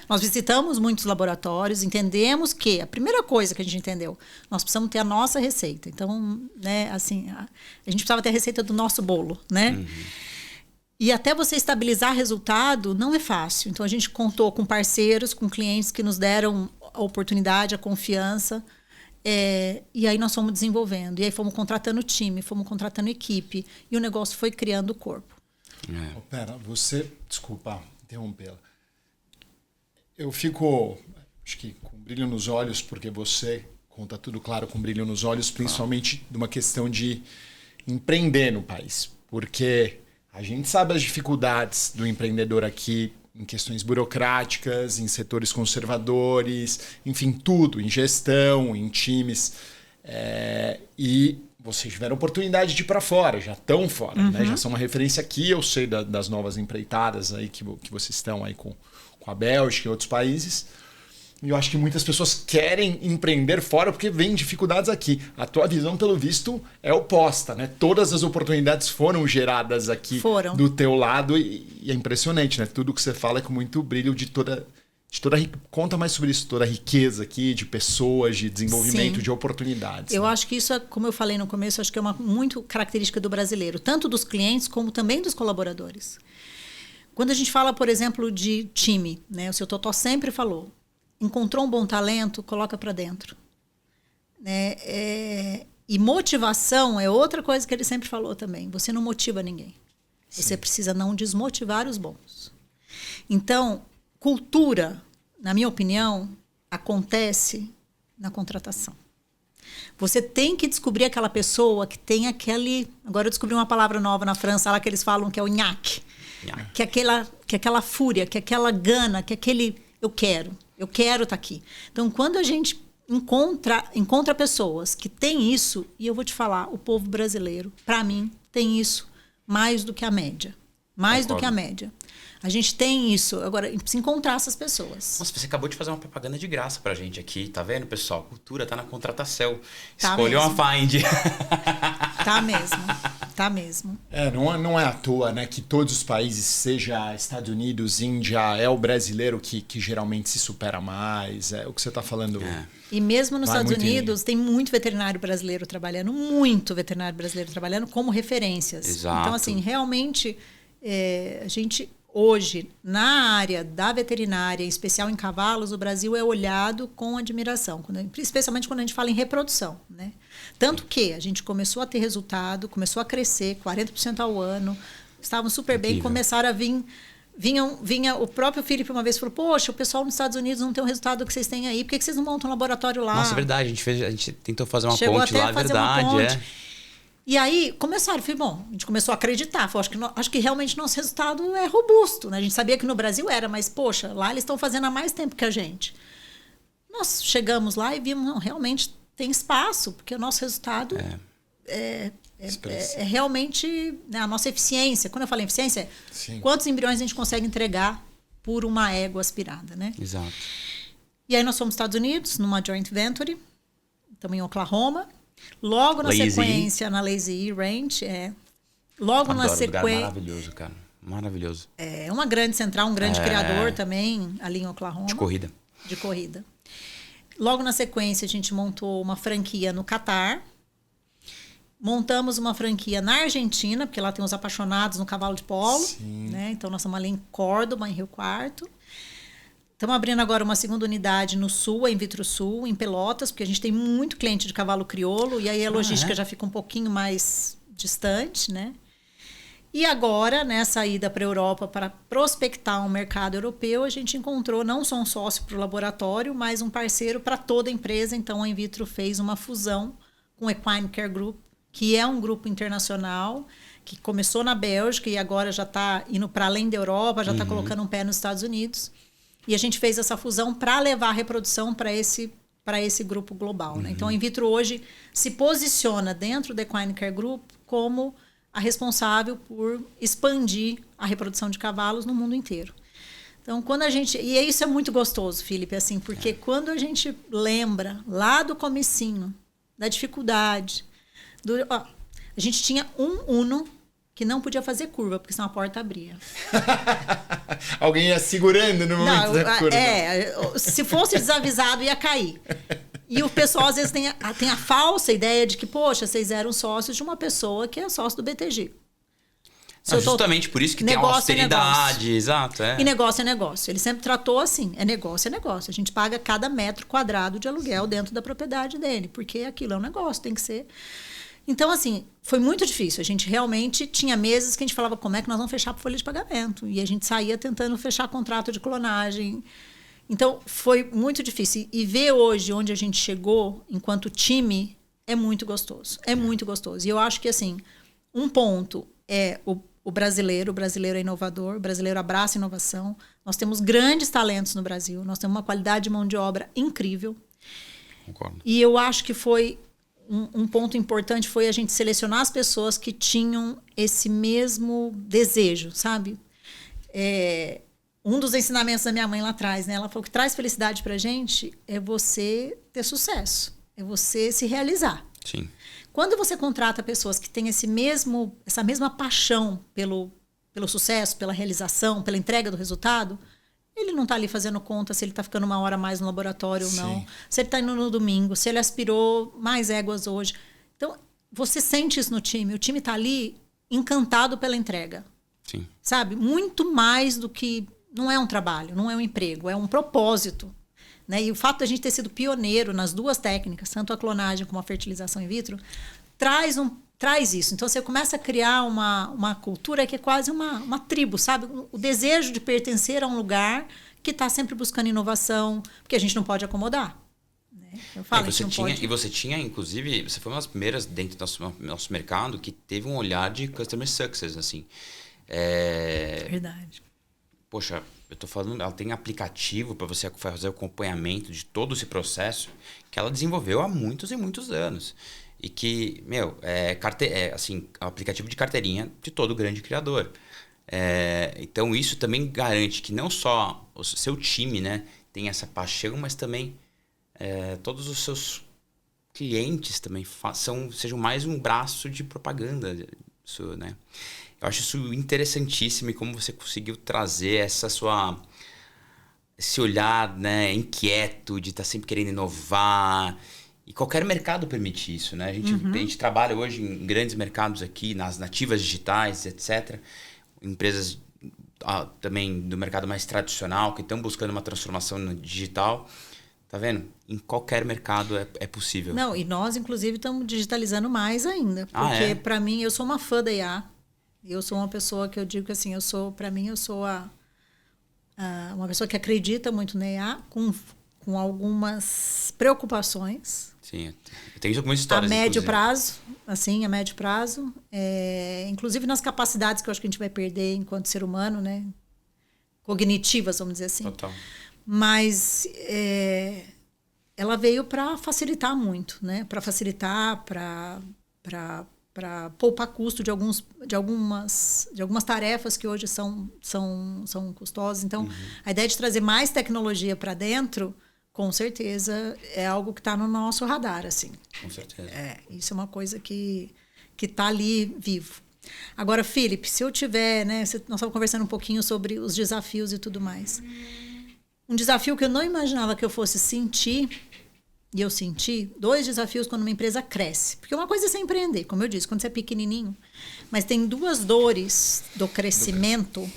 Nós visitamos muitos laboratórios, entendemos que a primeira coisa que a gente entendeu, nós precisamos ter a nossa receita. Então, né, assim, a gente precisava ter a receita do nosso bolo, né? E até você estabilizar resultado não é fácil. Então, a gente contou com parceiros, com clientes que nos deram a oportunidade, a confiança. E aí nós fomos desenvolvendo. E aí fomos contratando time, fomos contratando equipe. E o negócio foi criando o corpo. Pera, desculpa interrompê-la. Eu fico, acho que com brilho nos olhos, porque você conta tudo claro com brilho nos olhos, principalmente de uma questão de empreender no país. Porque a gente sabe as dificuldades do empreendedor aqui em questões burocráticas, em setores conservadores, enfim, tudo, em gestão, em times. E vocês tiveram oportunidade de ir para fora, já estão fora, né? Já são uma referência aqui, eu sei das novas empreitadas aí que vocês estão aí com a Bélgica e outros países. E eu acho que muitas pessoas querem empreender fora porque vem dificuldades aqui. A tua visão, pelo visto, é oposta, né? Todas as oportunidades foram geradas aqui do teu lado e é impressionante, né? Tudo que você fala é com muito brilho conta mais sobre isso, toda a riqueza aqui de pessoas, de desenvolvimento, de oportunidades. Eu acho que isso é, como eu falei no começo, acho que é uma muito característica do brasileiro, tanto dos clientes como também dos colaboradores. Quando a gente fala, por exemplo, de time, né? O seu Totó sempre falou, encontrou um bom talento, coloca para dentro. Né? E motivação é outra coisa que ele sempre falou também. Você não motiva ninguém. Sim. Você precisa não desmotivar os bons. Então, cultura, na minha opinião, acontece na contratação. Você tem que descobrir aquela pessoa que tem aquele... Agora eu descobri uma palavra nova na França, lá que eles falam que é o nhaque. Que é aquela fúria, que é aquela gana, que é aquele... Eu quero estar aqui. Então, quando a gente encontra pessoas que têm isso, e eu vou te falar, o povo brasileiro, para mim, tem isso mais do que a média. A gente tem isso. Agora, a gente precisa encontrar essas pessoas. Nossa, você acabou de fazer uma propaganda de graça pra gente aqui. Tá vendo, pessoal? Cultura tá na contratação. Tá Escolheu mesmo. uma Find. Tá mesmo. Tá mesmo. Não é à toa, né, que todos os países, seja Estados Unidos, Índia, é o brasileiro que geralmente se supera mais. É o que você está falando. E mesmo nos Vai Estados muito Unidos, tem muito veterinário brasileiro trabalhando como referências. Exato. Então, assim, realmente, a gente, hoje, na área da veterinária, em especial em cavalos, o Brasil é olhado com admiração, especialmente quando a gente fala em reprodução, né? Tanto que a gente começou a ter resultado, começou a crescer 40% ao ano, estavam super bem, começaram a vir... Vinha o próprio Felipe uma vez e falou: poxa, o pessoal nos Estados Unidos não tem o resultado que vocês têm aí, por que vocês não montam um laboratório lá? Nossa, é verdade, a gente tentou fazer uma Chegou ponte até lá, a fazer verdade, uma ponte. E aí começaram, falei, bom, a gente começou a acreditar, falei, acho que realmente nosso resultado é robusto, né? A gente sabia que no Brasil era, mas poxa, lá eles estão fazendo há mais tempo que a gente. Nós chegamos lá e vimos, não, realmente tem espaço, porque o nosso resultado é realmente, né, a nossa eficiência. Quando eu falo em eficiência, quantos embriões a gente consegue entregar por uma égua aspirada, né? Exato. E aí nós fomos nos Estados Unidos, numa joint venture, estamos em Oklahoma. Logo na sequência, na Lazy Ranch, logo na sequência... Maravilhoso, cara. Maravilhoso. É uma grande central, um grande criador também, ali em Oklahoma. De corrida. De corrida. Logo na sequência, a gente montou uma franquia no Catar. Montamos uma franquia na Argentina, porque lá tem os apaixonados no cavalo de polo. Né? Então, nós estamos ali em Córdoba, em Rio Quarto. Estamos abrindo agora uma segunda unidade no Sul, a Invitro Sul, em Pelotas, porque a gente tem muito cliente de cavalo crioulo, e aí a logística já fica um pouquinho mais distante, né? E agora, nessa ida para a Europa para prospectar um mercado europeu, a gente encontrou não só um sócio para o laboratório, mas um parceiro para toda a empresa. Então, a Invitro fez uma fusão com o Equine Care Group, que é um grupo internacional, que começou na Bélgica e agora já está indo para além da Europa, já está colocando um pé nos Estados Unidos. E a gente fez essa fusão para levar a reprodução para esse grupo global. Né? Então, a Invitro hoje se posiciona dentro do Equine Care Group como a responsável por expandir a reprodução de cavalos no mundo inteiro. Então, quando a gente... E isso é muito gostoso, Felipe, assim, porque quando a gente lembra lá do comecinho, da dificuldade... a gente tinha um Uno que não podia fazer curva, porque senão a porta abria. Alguém ia segurando no momento da curva. Se fosse desavisado, ia cair. E o pessoal, às vezes, tem a falsa ideia de que, poxa, vocês eram sócios de uma pessoa que é sócio do BTG. Justamente por isso que tem a austeridade, exato. E negócio é negócio. Ele sempre tratou assim, é negócio. A gente paga cada metro quadrado de aluguel dentro da propriedade dele, porque aquilo é um negócio, tem que ser... Então, assim, foi muito difícil. A gente realmente tinha meses que a gente falava como é que nós vamos fechar por folha de pagamento. E a gente saía tentando fechar contrato de clonagem. Então, foi muito difícil. E ver hoje onde a gente chegou, enquanto time, é muito gostoso. É muito gostoso. E eu acho que, assim, um ponto é o brasileiro é inovador, o brasileiro abraça inovação. Nós temos grandes talentos no Brasil, nós temos uma qualidade de mão de obra incrível. Concordo. E eu acho que foi... Um ponto importante foi a gente selecionar as pessoas que tinham esse mesmo desejo, sabe? Um dos ensinamentos da minha mãe lá atrás, né? Ela falou que traz felicidade pra gente é você ter sucesso, é você se realizar. Sim. Quando você contrata pessoas que têm essa mesma paixão pelo sucesso, pela realização, pela entrega do resultado... Ele não está ali fazendo conta se ele está ficando uma hora a mais no laboratório ou não. Se ele está indo no domingo, se ele aspirou mais éguas hoje. Então, você sente isso no time. O time está ali encantado pela entrega. Sim. Sabe? Muito mais do que... Não é um trabalho, não é um emprego, é um propósito. Né? E o fato de a gente ter sido pioneiro nas duas técnicas, tanto a clonagem como a fertilização in vitro, traz isso. Então, você começa a criar uma cultura que é quase uma tribo, sabe? O desejo de pertencer a um lugar que está sempre buscando inovação, porque a gente não pode acomodar. Né? Eu falo, E você tinha, inclusive, você foi uma das primeiras dentro do nosso mercado que teve um olhar de customer success, assim. Verdade. Poxa, eu tô falando, ela tem aplicativo para você fazer o acompanhamento de todo esse processo que ela desenvolveu há muitos e muitos anos. E que, assim, é um aplicativo de carteirinha de todo grande criador. Então, isso também garante que não só o seu time, né, tem essa paixão, mas também todos os seus clientes também sejam mais um braço de propaganda, Isso, né? Eu acho isso interessantíssimo e como você conseguiu trazer esse olhar, né, inquieto de estar sempre querendo inovar. E qualquer mercado permite isso, né? A gente trabalha hoje em grandes mercados aqui, nas nativas digitais, etc. Empresas também do mercado mais tradicional que estão buscando uma transformação no digital. Tá vendo? Em qualquer mercado é possível. Não, e nós, inclusive, estamos digitalizando mais ainda. Porque, para mim, eu sou uma fã da IA. Eu sou uma pessoa que eu digo que, assim, eu sou uma pessoa que acredita muito na IA, com algumas preocupações. Sim, eu tenho algumas histórias. A médio prazo. Inclusive nas capacidades que eu acho que a gente vai perder enquanto ser humano, né? Cognitivas, vamos dizer assim. Total. Mas ela veio para facilitar muito, né? Para facilitar, para poupar custo de algumas tarefas que hoje são custosas. Então, a ideia de trazer mais tecnologia para dentro, com certeza, é algo que está no nosso radar, assim. Com certeza. Isso é uma coisa que está ali vivo. Agora, Felipe, se eu tiver, né? Nós estávamos conversando um pouquinho sobre os desafios e tudo mais. Um desafio que eu não imaginava que eu fosse sentir, e eu senti, 2 desafios quando uma empresa cresce. Porque uma coisa é você empreender, como eu disse, quando você é pequenininho. Mas tem 2 dores do crescimento,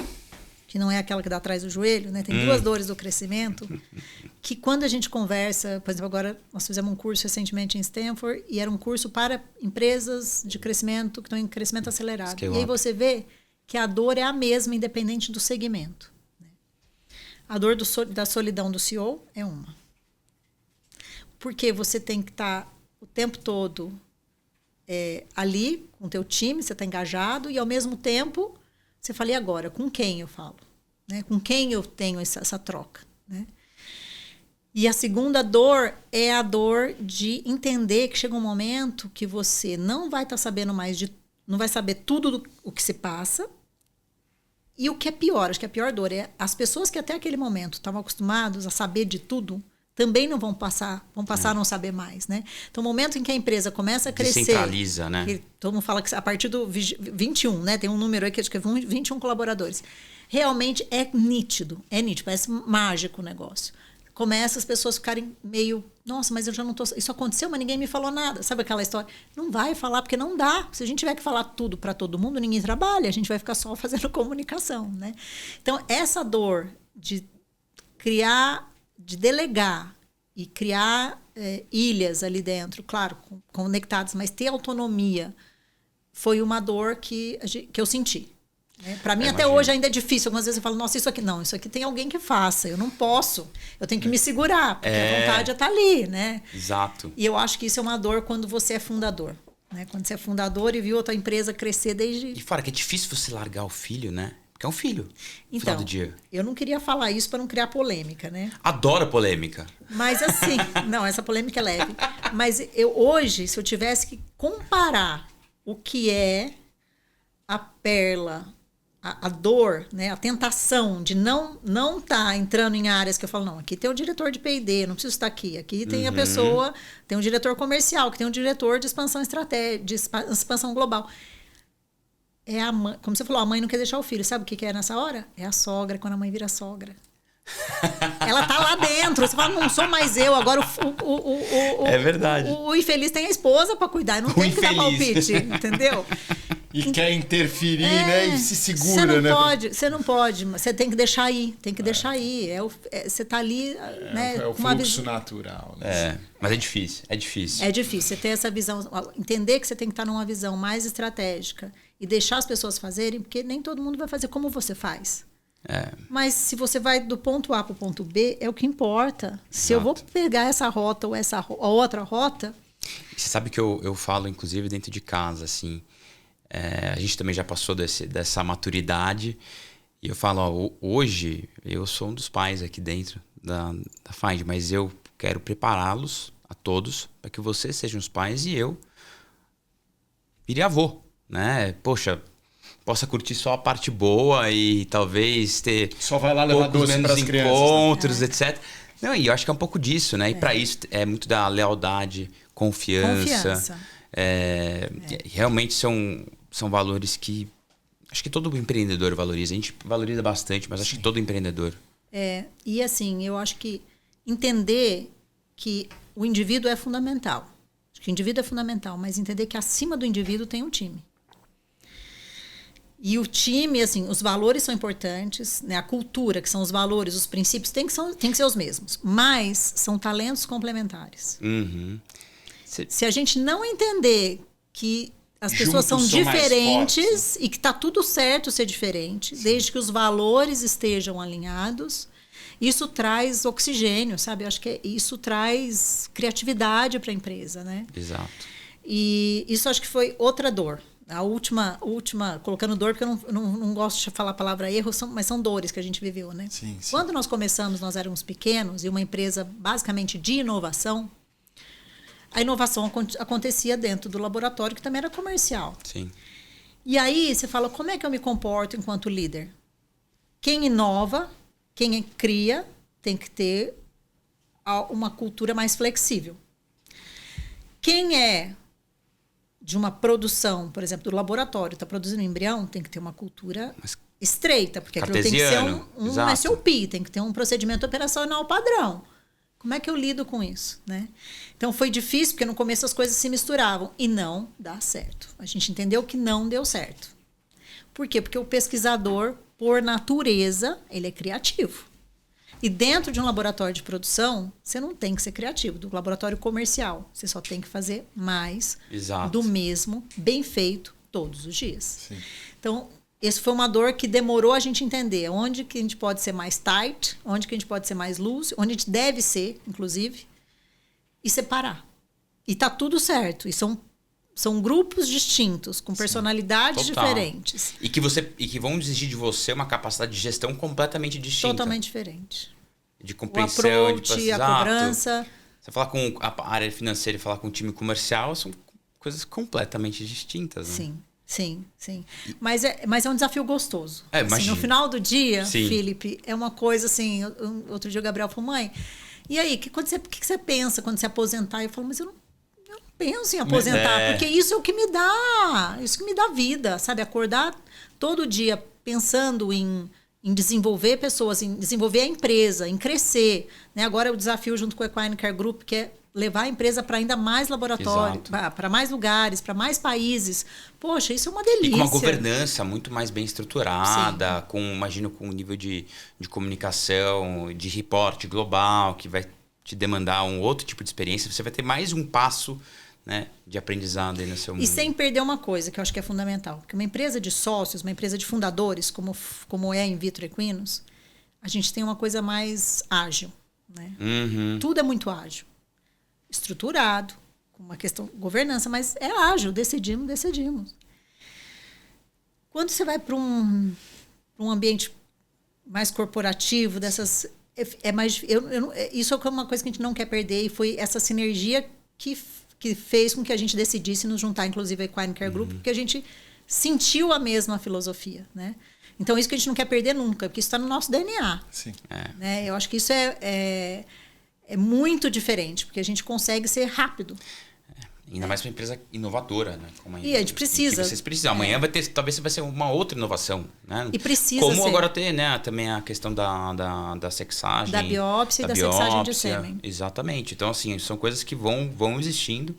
que não é aquela que dá atrás do joelho, né? Tem 2 dores do crescimento, que quando a gente conversa, por exemplo, agora nós fizemos um curso recentemente em Stanford, e era um curso para empresas de crescimento, que estão em crescimento acelerado. Scale e aí up. você vê que a dor é a mesma, independente do segmento. A dor da solidão do CEO é uma. Porque você tem que estar o tempo todo ali com o teu time, você está engajado, e ao mesmo tempo você fala, e agora? Com quem eu falo? Né? Com quem eu tenho essa troca? Né? E a segunda dor é a dor de entender que chega um momento que você não vai estar sabendo mais não vai saber tudo o que se passa. E o que é pior, acho que a pior dor é as pessoas que até aquele momento estavam acostumados a saber de tudo, também não vão passar a não saber mais, né? Então, o momento em que a empresa começa a crescer... Descentraliza, né? Que todo mundo fala que a partir do 21, né? Tem um número aí que acho que é 21 colaboradores. Realmente é nítido, parece mágico o negócio. Começa as pessoas ficarem meio... Nossa, mas eu já não tô... Isso aconteceu, mas ninguém me falou nada. Sabe aquela história? Não vai falar, porque não dá. Se a gente tiver que falar tudo para todo mundo, ninguém trabalha. A gente vai ficar só fazendo comunicação, né? Então, essa dor de criar, de delegar e criar ilhas ali dentro, claro, conectadas, mas ter autonomia, foi uma dor que eu senti. Para mim, até hoje, ainda é difícil. Algumas vezes eu falo, nossa, isso aqui tem alguém que faça. Eu não posso. Eu tenho que me segurar, porque a vontade está ali, né? Exato. E eu acho que isso é uma dor quando você é fundador. Né? Quando você é fundador e viu a tua empresa crescer desde... E fora que é difícil você largar o filho, né? Porque é um filho, no final do dia. Eu não queria falar isso para não criar polêmica, né? Adoro polêmica. Mas assim, não, essa polêmica é leve. Mas hoje, se eu tivesse que comparar o que é a perla... A dor, né, a tentação de não tá entrando em áreas que eu falo, não, aqui tem o diretor de P&D, não preciso estar aqui. Aqui tem a pessoa, tem um diretor comercial, que tem um diretor de expansão estratégica, de expansão global. É a mãe, como você falou, a mãe não quer deixar o filho. Sabe o que é nessa hora? É a sogra, quando a mãe vira sogra. Ela tá lá dentro. Você fala, não sou mais eu. Agora é verdade. O infeliz tem a esposa para cuidar. E não tem que dar palpite, entendeu? E quer interferir, né? E se segura, Você não pode. Você tem que deixar ir. Tem que deixar ir. Você tá ali, né? É o fluxo natural. Né? Mas é difícil. É difícil. É difícil. Você ter essa visão. Entender que você tem que estar numa visão mais estratégica e deixar as pessoas fazerem, porque nem todo mundo vai fazer como você faz. Mas se você vai do ponto A para o ponto B, é o que importa. Se eu vou pegar essa rota ou essa outra rota... Você sabe que eu falo, inclusive, dentro de casa, assim... a gente também já passou dessa maturidade. E eu falo, ó, hoje eu sou um dos pais aqui dentro da Find, mas eu quero prepará-los a todos para que vocês sejam os pais e eu vire avô, né? Poxa... possa curtir só a parte boa e talvez ter só vai lá levar doce para as crianças, encontros, etc. Não, e eu acho que é um pouco disso, né? E para isso é muito da lealdade, confiança. Realmente são são valores que acho que todo empreendedor valoriza. A gente valoriza bastante, mas acho que todo empreendedor. E assim, eu acho que entender que o indivíduo é fundamental. Acho que o indivíduo é fundamental, mas entender que acima do indivíduo tem um time. E o time, assim, os valores são importantes, né? A cultura, que são os valores, os princípios, tem que ser os mesmos. Mas são talentos complementares. Se a gente não entender que as pessoas são diferentes e que está tudo certo ser diferente, desde que os valores estejam alinhados, isso traz oxigênio, sabe? Eu acho que isso traz criatividade para a empresa, né? Exato. E isso acho que foi outra dor. A última, colocando dor, porque eu não gosto de falar a palavra erro, mas são dores que a gente viveu, né? Sim. Quando nós começamos, nós éramos pequenos e uma empresa basicamente de inovação. A inovação acontecia dentro do laboratório, que também era comercial. Sim. E aí você fala, como é que eu me comporto enquanto líder? Quem inova, quem cria, tem que ter uma cultura mais flexível. Quem é de uma produção, por exemplo, do laboratório, está produzindo um embrião, tem que ter uma cultura estreita, porque aquilo tem que ser um SOP, tem que ter um procedimento operacional padrão. Como é que eu lido com isso, né? Então foi difícil, porque no começo as coisas se misturavam e não dá certo. A gente entendeu que não deu certo. Por quê? Porque o pesquisador, por natureza, ele é criativo. E dentro de um laboratório de produção, você não tem que ser criativo. Do laboratório comercial, você só tem que fazer mais do mesmo, bem feito, todos os dias. Sim. Então, essa foi uma dor que demorou a gente entender onde que a gente pode ser mais tight, onde que a gente pode ser mais loose, onde a gente deve ser, inclusive, e separar. E tá tudo certo. E são grupos distintos, com personalidades diferentes. E que vão exigir de você uma capacidade de gestão completamente distinta. Totalmente diferente. De compreensão, o approach, a cobrança. Você falar com a área financeira e falar com o time comercial são coisas completamente distintas, né? Sim. Mas é um desafio gostoso. Assim, no final do dia, Felipe, é uma coisa assim... Outro dia o Gabriel falou, mãe, e aí, o que você pensa quando você aposentar? Eu falo, mas eu não penso em aposentar, porque isso é o que me dá, vida, sabe? Acordar todo dia pensando em desenvolver pessoas, em desenvolver a empresa, em crescer. Né? Agora é o desafio junto com o Equine Care Group, que é levar a empresa para ainda mais laboratório, para mais lugares, para mais países. Poxa, isso é uma delícia. E com uma governança muito mais bem estruturada, imagino com um nível de comunicação, de reporte global, que vai te demandar um outro tipo de experiência. Você vai ter mais um passo, né, de aprendizado aí no seu mundo. E sem perder uma coisa que eu acho que é fundamental. Porque uma empresa de sócios, uma empresa de fundadores, como é a Invitro Equinos, a gente tem uma coisa mais ágil. Né? Tudo é muito ágil. Estruturado, com uma questão de governança, mas é ágil, decidimos. Quando você vai para um ambiente mais corporativo, dessas... isso é uma coisa que a gente não quer perder, e foi essa sinergia que fez com que a gente decidisse nos juntar, inclusive a Equine Care Group, porque a gente sentiu a mesma filosofia, né? Então, isso que a gente não quer perder nunca, porque isso está no nosso DNA. Sim. Né? Eu acho que isso é muito diferente, porque a gente consegue ser rápido. Ainda mais para uma empresa inovadora, né? E a gente precisa. E vocês precisam. Amanhã talvez vai ser uma outra inovação, né? E precisa Como ser. Agora tem, né? Também a questão da sexagem. Da biópsia e da sexagem de sêmen. Exatamente. Então, assim, são coisas que vão existindo.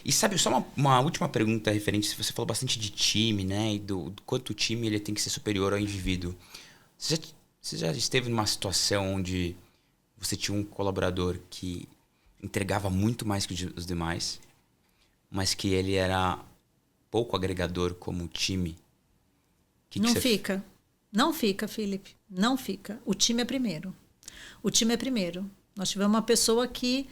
E sabe, só uma última pergunta referente, você falou bastante de time, né? E do quanto o time ele tem que ser superior ao indivíduo. Você já esteve numa situação onde você tinha um colaborador que entregava muito mais que os demais, mas que ele era pouco agregador como time? Não fica, Felipe. Não fica. O time é primeiro. Nós tivemos uma pessoa que...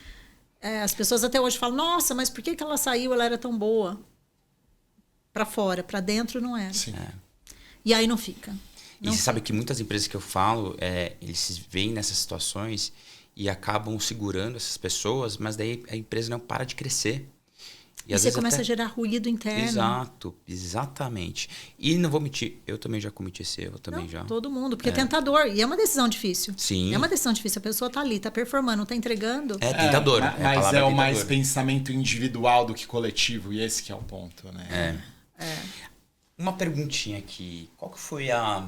as pessoas até hoje falam, nossa, mas por que ela saiu? Ela era tão boa. Para fora, para dentro não era. Sim. E aí não fica. E você sabe que muitas empresas que eu falo, eles se veem nessas situações e acabam segurando essas pessoas, mas daí a empresa não para de crescer. E você começa a gerar ruído interno. Exato, exatamente. E não vou mentir, eu também já cometi esse erro, Todo mundo, porque é tentador. E é uma decisão difícil. Sim. É uma decisão difícil. A pessoa está ali, está performando, está entregando. É tentador. Mas é o mais pensamento individual do que coletivo. E esse que é o ponto, né? Uma perguntinha aqui. Qual que foi a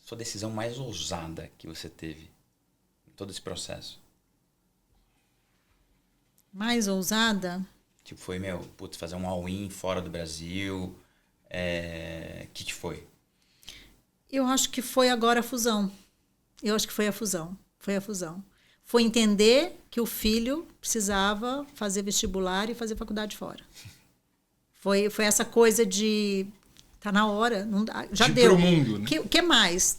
sua decisão mais ousada que você teve em todo esse processo? Mais ousada? Tipo, foi, fazer um all-in fora do Brasil. Que foi? Eu acho que foi agora a fusão. Eu acho que foi a fusão. Foi entender que o filho precisava fazer vestibular e fazer faculdade fora. Foi essa coisa de... Tá na hora, não dá, já deu. Pro mundo, né? Que mais?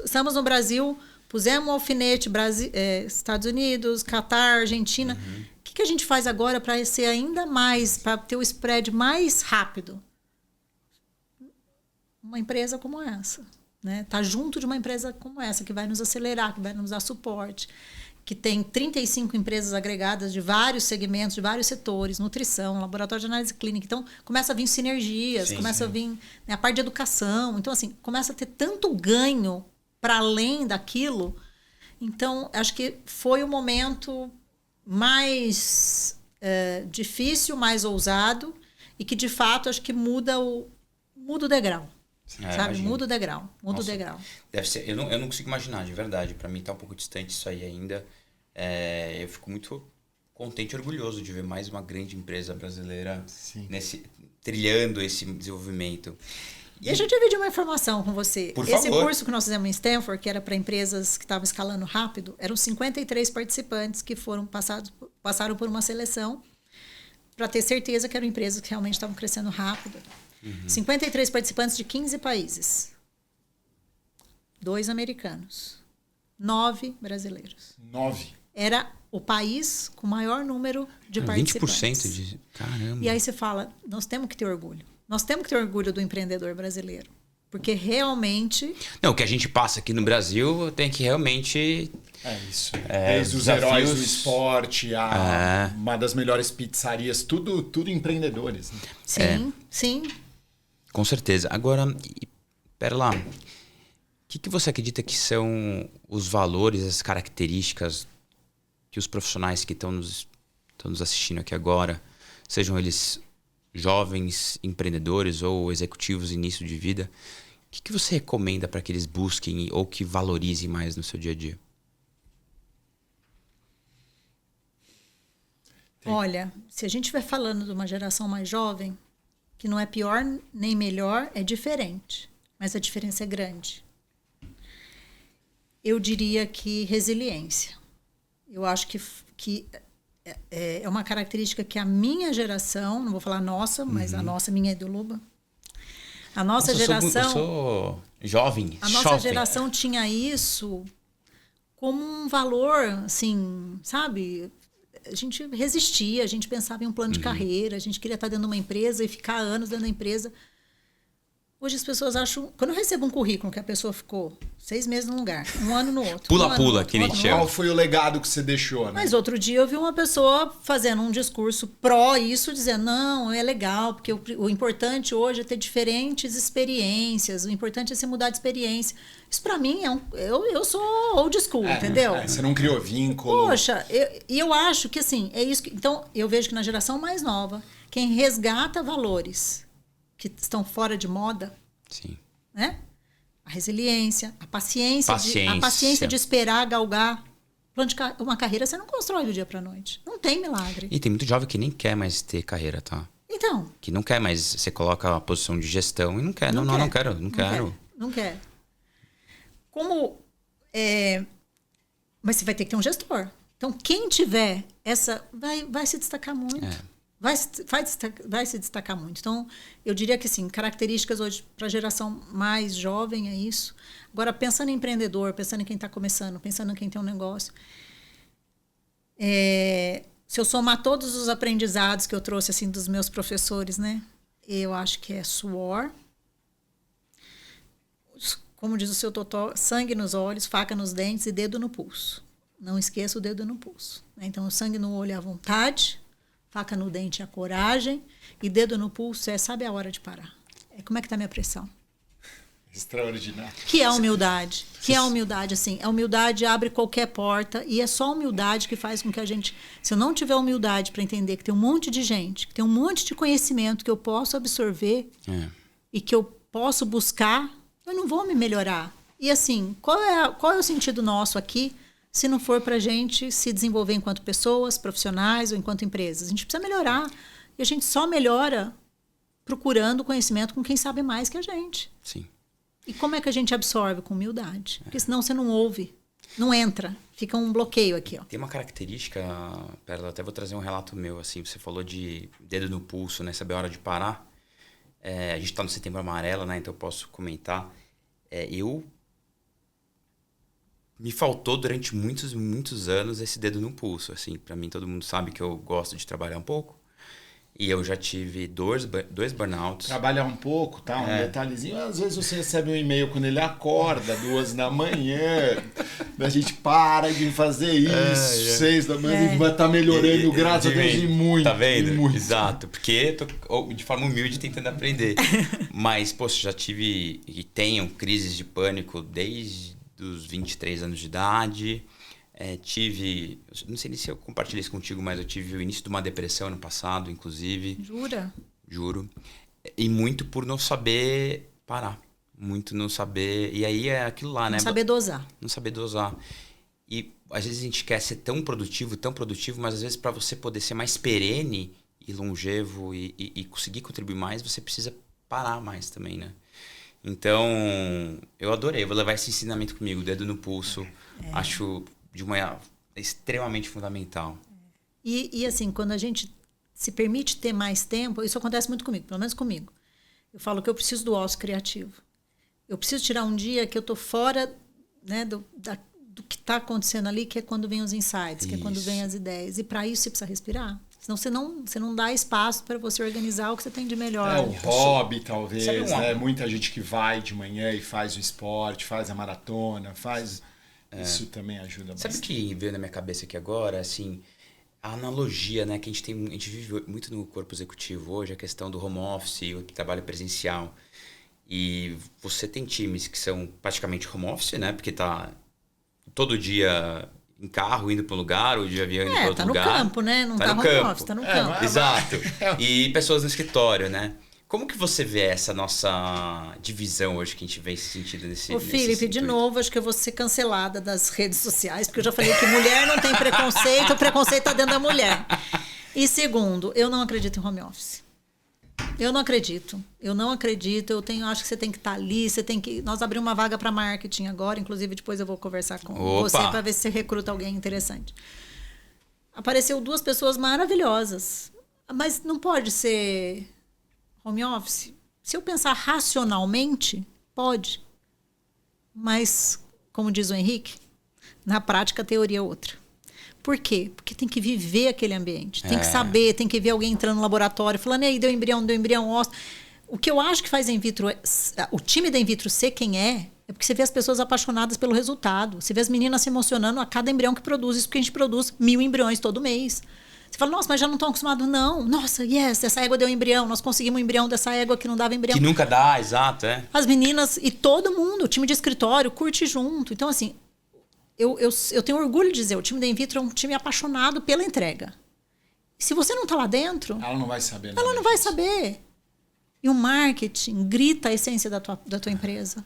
Estamos no Brasil, pusemos um alfinete, Estados Unidos, Catar, Argentina. O que a gente faz agora para ser ainda mais, para ter o spread mais rápido? Uma empresa como essa. Né? Tá junto de uma empresa como essa, que vai nos acelerar, que vai nos dar suporte, que tem 35 empresas agregadas de vários segmentos, de vários setores, nutrição, laboratório de análise clínica. Então, começa a vir sinergias, a vir, né, a parte de educação. Então, assim, começa a ter tanto ganho para além daquilo. Então, acho que foi o momento mais difícil, mais ousado, e que, de fato, acho que muda o degrau. Sabe? Imagino. Muda o degrau. O degrau. Deve ser. Eu não consigo imaginar, de verdade. Para mim tá um pouco distante isso aí ainda. Eu fico muito contente e orgulhoso de ver mais uma grande empresa brasileira trilhando esse desenvolvimento. Deixa eu dividir uma informação com você. Por Esse favor. curso que nós fizemos em Stanford, que era para empresas que estavam escalando rápido, eram 53 participantes que passaram por uma seleção para ter certeza que eram empresas que realmente estavam crescendo rápido. 53 participantes de 15 países. 2 americanos. 9 brasileiros. 9. Era o país com o maior número de participantes. 20% de... Caramba. E aí você fala, nós temos que ter orgulho. Nós temos que ter orgulho do empreendedor brasileiro. Porque realmente... Não, o que a gente passa aqui no Brasil tem que realmente... É isso. Desde os heróis do esporte, uma das melhores pizzarias, tudo empreendedores. Né? Sim. Com certeza. Agora, pera lá. O que você acredita que são os valores, as características que os profissionais que estão nos assistindo aqui agora, sejam eles jovens empreendedores ou executivos início de vida, o que você recomenda para que eles busquem ou que valorizem mais no seu dia a dia? Olha, se a gente estiver falando de uma geração mais jovem, que não é pior nem melhor, é diferente. Mas a diferença é grande. Eu diria que resiliência. Eu acho que é uma característica que a minha geração, não vou falar nossa, mas a minha é do Luba. A nossa geração... Eu sou jovem. A nossa geração tinha isso como um valor, assim, sabe... A gente resistia, a gente pensava em um plano de carreira, a gente queria estar dentro de uma empresa e ficar anos dentro da empresa. Hoje as pessoas acham... Quando eu recebo um currículo que a pessoa ficou 6 meses num lugar, 1 ano no outro... Pula, que nem chama. Qual foi o legado que você deixou, né? Mas outro dia eu vi uma pessoa fazendo um discurso pró isso, dizendo, não, é legal, porque o importante hoje é ter diferentes experiências, o importante é se mudar de experiência. Isso pra mim eu sou old school, entendeu? Você não criou vínculo. Poxa, eu acho que assim, é isso que... Então, eu vejo que na geração mais nova, quem resgata valores que estão fora de moda, sim, né? A resiliência, a paciência de esperar, galgar. Uma carreira você não constrói do dia para noite. Não tem milagre. E tem muito jovem que nem quer mais ter carreira, tá? Então. Que não quer mais. Você coloca a posição de gestão e não quer. Não quero. Não quer. Como... Mas você vai ter que ter um gestor. Então, quem tiver essa... Vai se destacar muito. Vai se destacar muito. Então, eu diria que, assim, características hoje para a geração mais jovem é isso. Agora, pensando em empreendedor, pensando em quem está começando, pensando em quem tem um negócio, se eu somar todos os aprendizados que eu trouxe, assim, dos meus professores, né? Eu acho que é suor, como diz o seu Totó, sangue nos olhos, faca nos dentes e dedo no pulso. Não esqueça o dedo no pulso. Então, o sangue no olho é a vontade, faca no dente é a coragem e dedo no pulso sabe a hora de parar. Como é que está a minha pressão? Extraordinário. Que é a humildade. Assim. A humildade abre qualquer porta e é só a humildade que faz com que a gente... Se eu não tiver humildade para entender que tem um monte de gente, que tem um monte de conhecimento que eu posso absorver, e que eu posso buscar, eu não vou me melhorar. E assim, qual é o sentido nosso aqui se não for para a gente se desenvolver enquanto pessoas, profissionais ou enquanto empresas? A gente precisa melhorar. E a gente só melhora procurando conhecimento com quem sabe mais que a gente. Sim. E como é que a gente absorve? Com humildade. Porque senão você não ouve, não entra. Fica um bloqueio aqui, ó. Tem uma característica, Pérola, até vou trazer um relato meu, assim, você falou de dedo no pulso, né? Saber a hora de parar. A gente está no Setembro Amarelo, né? Então eu posso comentar. Me faltou durante muitos, muitos anos esse dedo no pulso, assim. Para mim, todo mundo sabe que eu gosto de trabalhar um pouco. E eu já tive dois burnouts. Trabalhar um pouco, tá? Um detalhezinho. Às vezes você recebe um e-mail quando ele acorda, 2 da manhã. A gente para de fazer isso, 6 da manhã, vai estar melhorando, graças a Deus, e muito. Tá vendo? Muito. Exato. Porque tô de forma humilde tentando aprender. Mas, poxa, já tive e tenho crises de pânico desde os 23 anos de idade. Tive, não sei nem se eu compartilhei isso contigo, mas eu tive o início de uma depressão ano passado, inclusive. Jura? Juro. E muito por não saber parar. Muito não saber... E aí é aquilo lá, né? Não saber dosar. Não saber dosar. E às vezes a gente quer ser tão produtivo, mas às vezes para você poder ser mais perene e longevo e conseguir contribuir mais, você precisa parar mais também, né? Então, eu adorei. Eu vou levar esse ensinamento comigo, dedo no pulso. Acho... de uma extremamente fundamental. E assim, quando a gente se permite ter mais tempo, isso acontece muito comigo, pelo menos comigo. Eu falo que eu preciso do ócio criativo. Eu preciso tirar um dia que eu tô fora, né, do que está acontecendo ali, que é quando vem os insights, que é quando vem as ideias. E para isso você precisa respirar. Senão você não dá espaço para você organizar o que você tem de melhor. Um hobby, talvez. Né? Muita gente que vai de manhã e faz o esporte, faz a maratona, faz... Isso também ajuda bastante. Sabe o que veio na minha cabeça aqui agora? Assim, a analogia, né? Que a gente vive muito no corpo executivo hoje, a questão do home office, o trabalho presencial. E você tem times que são praticamente home office, né? Porque tá todo dia em carro indo para um lugar, ou de avião indo para outro lugar. Tá no campo, né? Não tá no home campo. office, tá no campo. Exato. E pessoas no escritório, né? Como que você vê essa nossa divisão hoje que a gente vê esse sentido nesse... Ô, Felipe, de novo, acho que eu vou ser cancelada das redes sociais, porque eu já falei que mulher não tem preconceito, o preconceito está dentro da mulher. E segundo, eu não acredito em home office. Eu não acredito. Acho que você tem que estar ali, nós abrimos uma vaga para marketing agora, inclusive depois eu vou conversar com você para ver se você recruta alguém interessante. Apareceu 2 pessoas maravilhosas, mas não pode ser... home office, se eu pensar racionalmente, pode. Mas, como diz o Henrique, na prática a teoria é outra. Por quê? Porque tem que viver aquele ambiente. Tem que saber, tem que ver alguém entrando no laboratório, falando, aí, deu embrião, ósseo. O que eu acho que faz a in vitro, o time da in vitro ser quem é porque você vê as pessoas apaixonadas pelo resultado. Você vê as meninas se emocionando a cada embrião que produz. Isso porque a gente produz 1000 embriões todo mês. Você fala, nossa, mas já não estão acostumados? Não. Nossa, essa égua deu embrião. Nós conseguimos um embrião dessa égua que não dava embrião. Que nunca dá, exato, As meninas e todo mundo, o time de escritório, curte junto. Então, assim, eu tenho orgulho de dizer, o time da in vitro é um time apaixonado pela entrega. E se você não está lá dentro... Ela não vai saber. Ela não vai saber. E o marketing grita a essência da tua empresa.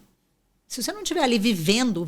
Se você não estiver ali vivendo,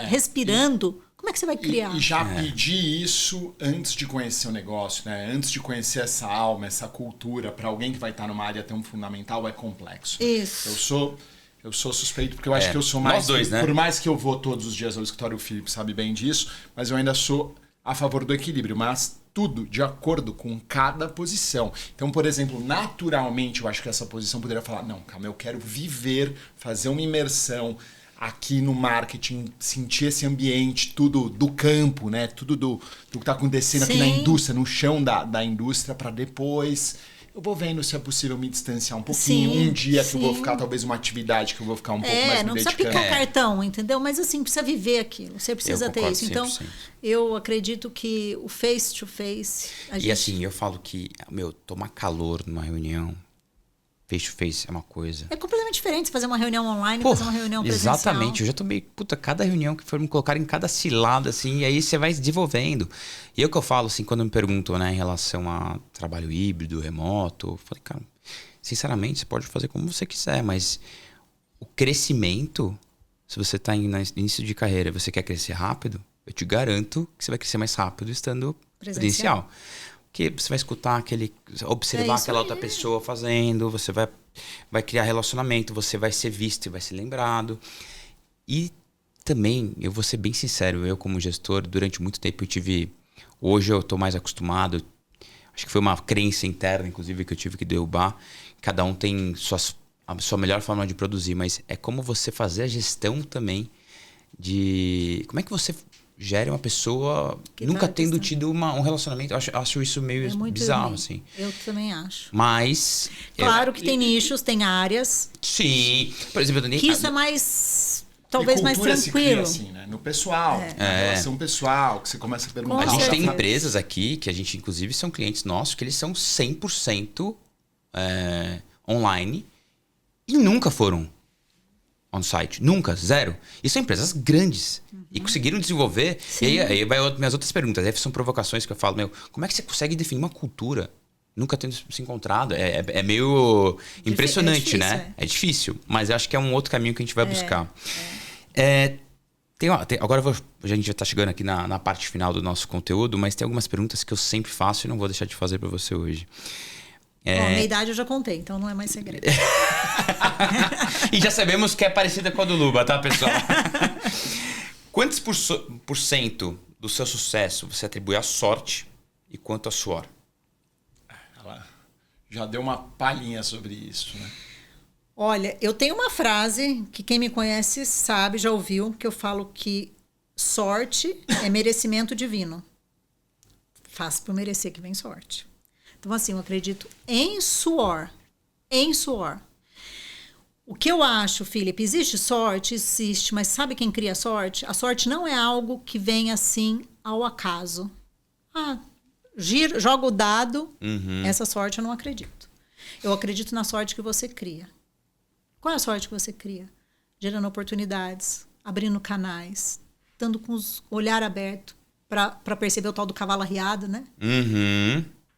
respirando... Como é que você vai criar? E já pedir isso antes de conhecer o negócio, né? Antes de conhecer essa alma, essa cultura, para alguém que vai estar numa área tão fundamental, é complexo. Isso. Eu sou suspeito, porque eu acho que eu sou mais... Nós dois, né? Por mais que eu vou todos os dias ao escritório, o Felipe sabe bem disso, mas eu ainda sou a favor do equilíbrio, mas tudo de acordo com cada posição. Então, por exemplo, naturalmente, eu acho que essa posição poderia falar, não, calma, eu quero viver, fazer uma imersão... aqui no marketing, sentir esse ambiente, tudo do campo, né? Tudo do que está acontecendo aqui na indústria, no chão da indústria, para depois... Eu vou vendo se é possível me distanciar um pouquinho. Um dia que eu vou ficar, talvez uma atividade que eu vou ficar um pouco mais me não dedicando. precisa picar o cartão, entendeu? Mas assim, precisa viver aquilo. Você precisa ter isso. 100%. Então, eu acredito que o face-to-face... E assim, eu falo que, tomar calor numa reunião... Face-to-face é uma coisa. É completamente diferente você fazer uma reunião online e fazer uma reunião presencial. Exatamente. Eu já tomei, cada reunião que for me colocar em cada cilada, assim, e aí você vai se desenvolvendo. E é o que eu falo, assim, quando me perguntam, né, em relação a trabalho híbrido, remoto, eu falei, cara, sinceramente, você pode fazer como você quiser, mas o crescimento, se você está no início de carreira e você quer crescer rápido, eu te garanto que você vai crescer mais rápido estando presencial. Porque você vai escutar observar aquela outra pessoa fazendo, você vai criar relacionamento, você vai ser visto e vai ser lembrado. E também, eu vou ser bem sincero, eu como gestor, durante muito tempo hoje eu estou mais acostumado, acho que foi uma crença interna, inclusive, que eu tive que derrubar. Cada um tem a sua melhor forma de produzir, mas é como você fazer a gestão também de... Como é que você gera uma pessoa que nunca tendo tido um relacionamento? Acho isso meio bizarro, assim. Eu também acho. Mas... Claro que tem nichos, tem áreas. Sim. Por exemplo, que isso é mais... Talvez mais tranquilo. Se cria assim, né? No pessoal, na relação pessoal, que você começa a perguntar. A gente tem empresas aqui, que a gente inclusive são clientes nossos, que eles são 100% online e nunca foram on-site. Nunca, zero. E são empresas grandes. E conseguiram desenvolver. Sim. E aí vai minhas outras perguntas. Aí são provocações que eu falo, como é que você consegue definir uma cultura nunca tendo se encontrado? É meio impressionante, difícil, né? É difícil. Mas eu acho que é um outro caminho que a gente vai buscar. Agora a gente já está chegando aqui na parte final do nosso conteúdo, mas tem algumas perguntas que eu sempre faço e não vou deixar de fazer para você hoje. Bom, a minha idade eu já contei, então não é mais segredo. E já sabemos que é parecida com a do Luba, tá, pessoal? Quantos por cento do seu sucesso você atribui à sorte e quanto a suor? Ela já deu uma palhinha sobre isso, né? Olha, eu tenho uma frase que quem me conhece sabe, já ouviu, que eu falo que sorte é merecimento divino. Faça por merecer que vem sorte. Então, assim, eu acredito em suor. Em suor. O que eu acho, Felipe, existe sorte? Existe, mas sabe quem cria sorte? A sorte não é algo que vem assim ao acaso. Joga o dado, essa sorte eu não acredito. Eu acredito na sorte que você cria. Qual é a sorte que você cria? Gerando oportunidades, abrindo canais, estando com o olhar aberto para perceber o tal do cavalo arriado, né?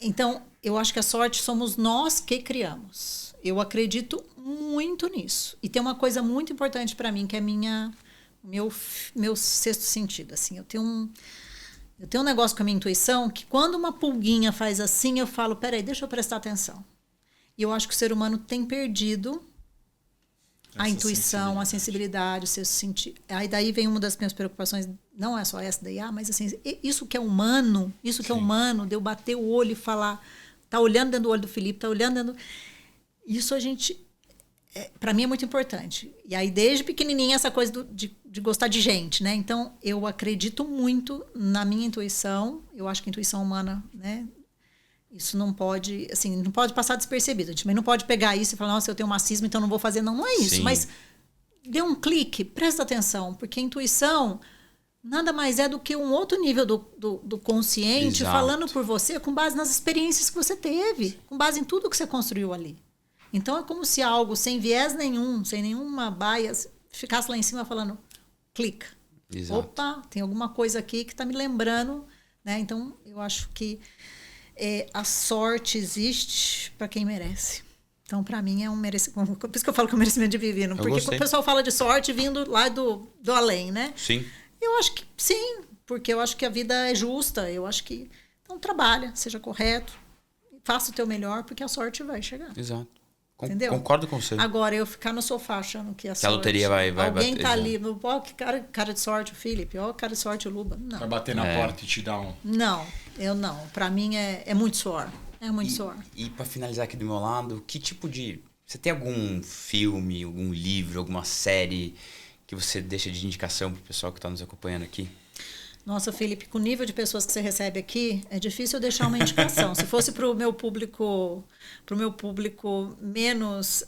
Então, eu acho que a sorte somos nós que criamos. Eu acredito muito nisso. E tem uma coisa muito importante para mim, que é meu sexto sentido. Assim, eu tenho um negócio com a minha intuição, que quando uma pulguinha faz assim, eu falo, peraí, deixa eu prestar atenção. E eu acho que o ser humano tem perdido a intuição, a sensibilidade, o sexto sentido. Aí daí vem uma das minhas preocupações, não é só essa daí, mas assim, isso que é humano, de eu bater o olho e falar, tá olhando dentro do olho do Felipe, tá olhando dentro... Isso a gente, para mim é muito importante. E aí desde pequenininha essa coisa de gostar de gente, né? Então eu acredito muito na minha intuição, eu acho que a intuição humana, né? Isso não pode, assim, não pode passar despercebido. A gente também não pode pegar isso e falar, nossa, eu tenho macismo, então não vou fazer. Não é isso. Sim. Mas dê um clique, presta atenção, porque a intuição nada mais é do que um outro nível do consciente. Exato. Falando por você com base nas experiências que você teve, com base em tudo que você construiu ali. Então é como se algo sem viés nenhum, sem nenhuma bias, ficasse lá em cima falando, clica. Exato. Opa, tem alguma coisa aqui que está me lembrando, né? Então eu acho que a sorte existe para quem merece. Então, para mim, é um merecimento. Por isso que eu falo que é um merecimento divino. Porque o pessoal fala de sorte vindo lá do além, né? Sim. Eu acho que sim, porque eu acho que a vida é justa. Eu acho que... Então, trabalha, seja correto, faça o teu melhor, porque a sorte vai chegar. Exato. Entendeu? Concordo com você. Agora, eu ficar no sofá achando que a sorte... a loteria vai alguém bater, tá ali, ó, que cara de sorte o Felipe, ó, cara de sorte o Luba. Não. Vai bater na porta e te dar um... Não, eu não. Pra mim é muito suor. É muito suor. E pra finalizar aqui do meu lado, que tipo de... Você tem algum filme, algum livro, alguma série que você deixa de indicação pro pessoal que tá nos acompanhando aqui? Nossa, Felipe, com o nível de pessoas que você recebe aqui, é difícil eu deixar uma indicação. Se fosse para o meu público menos,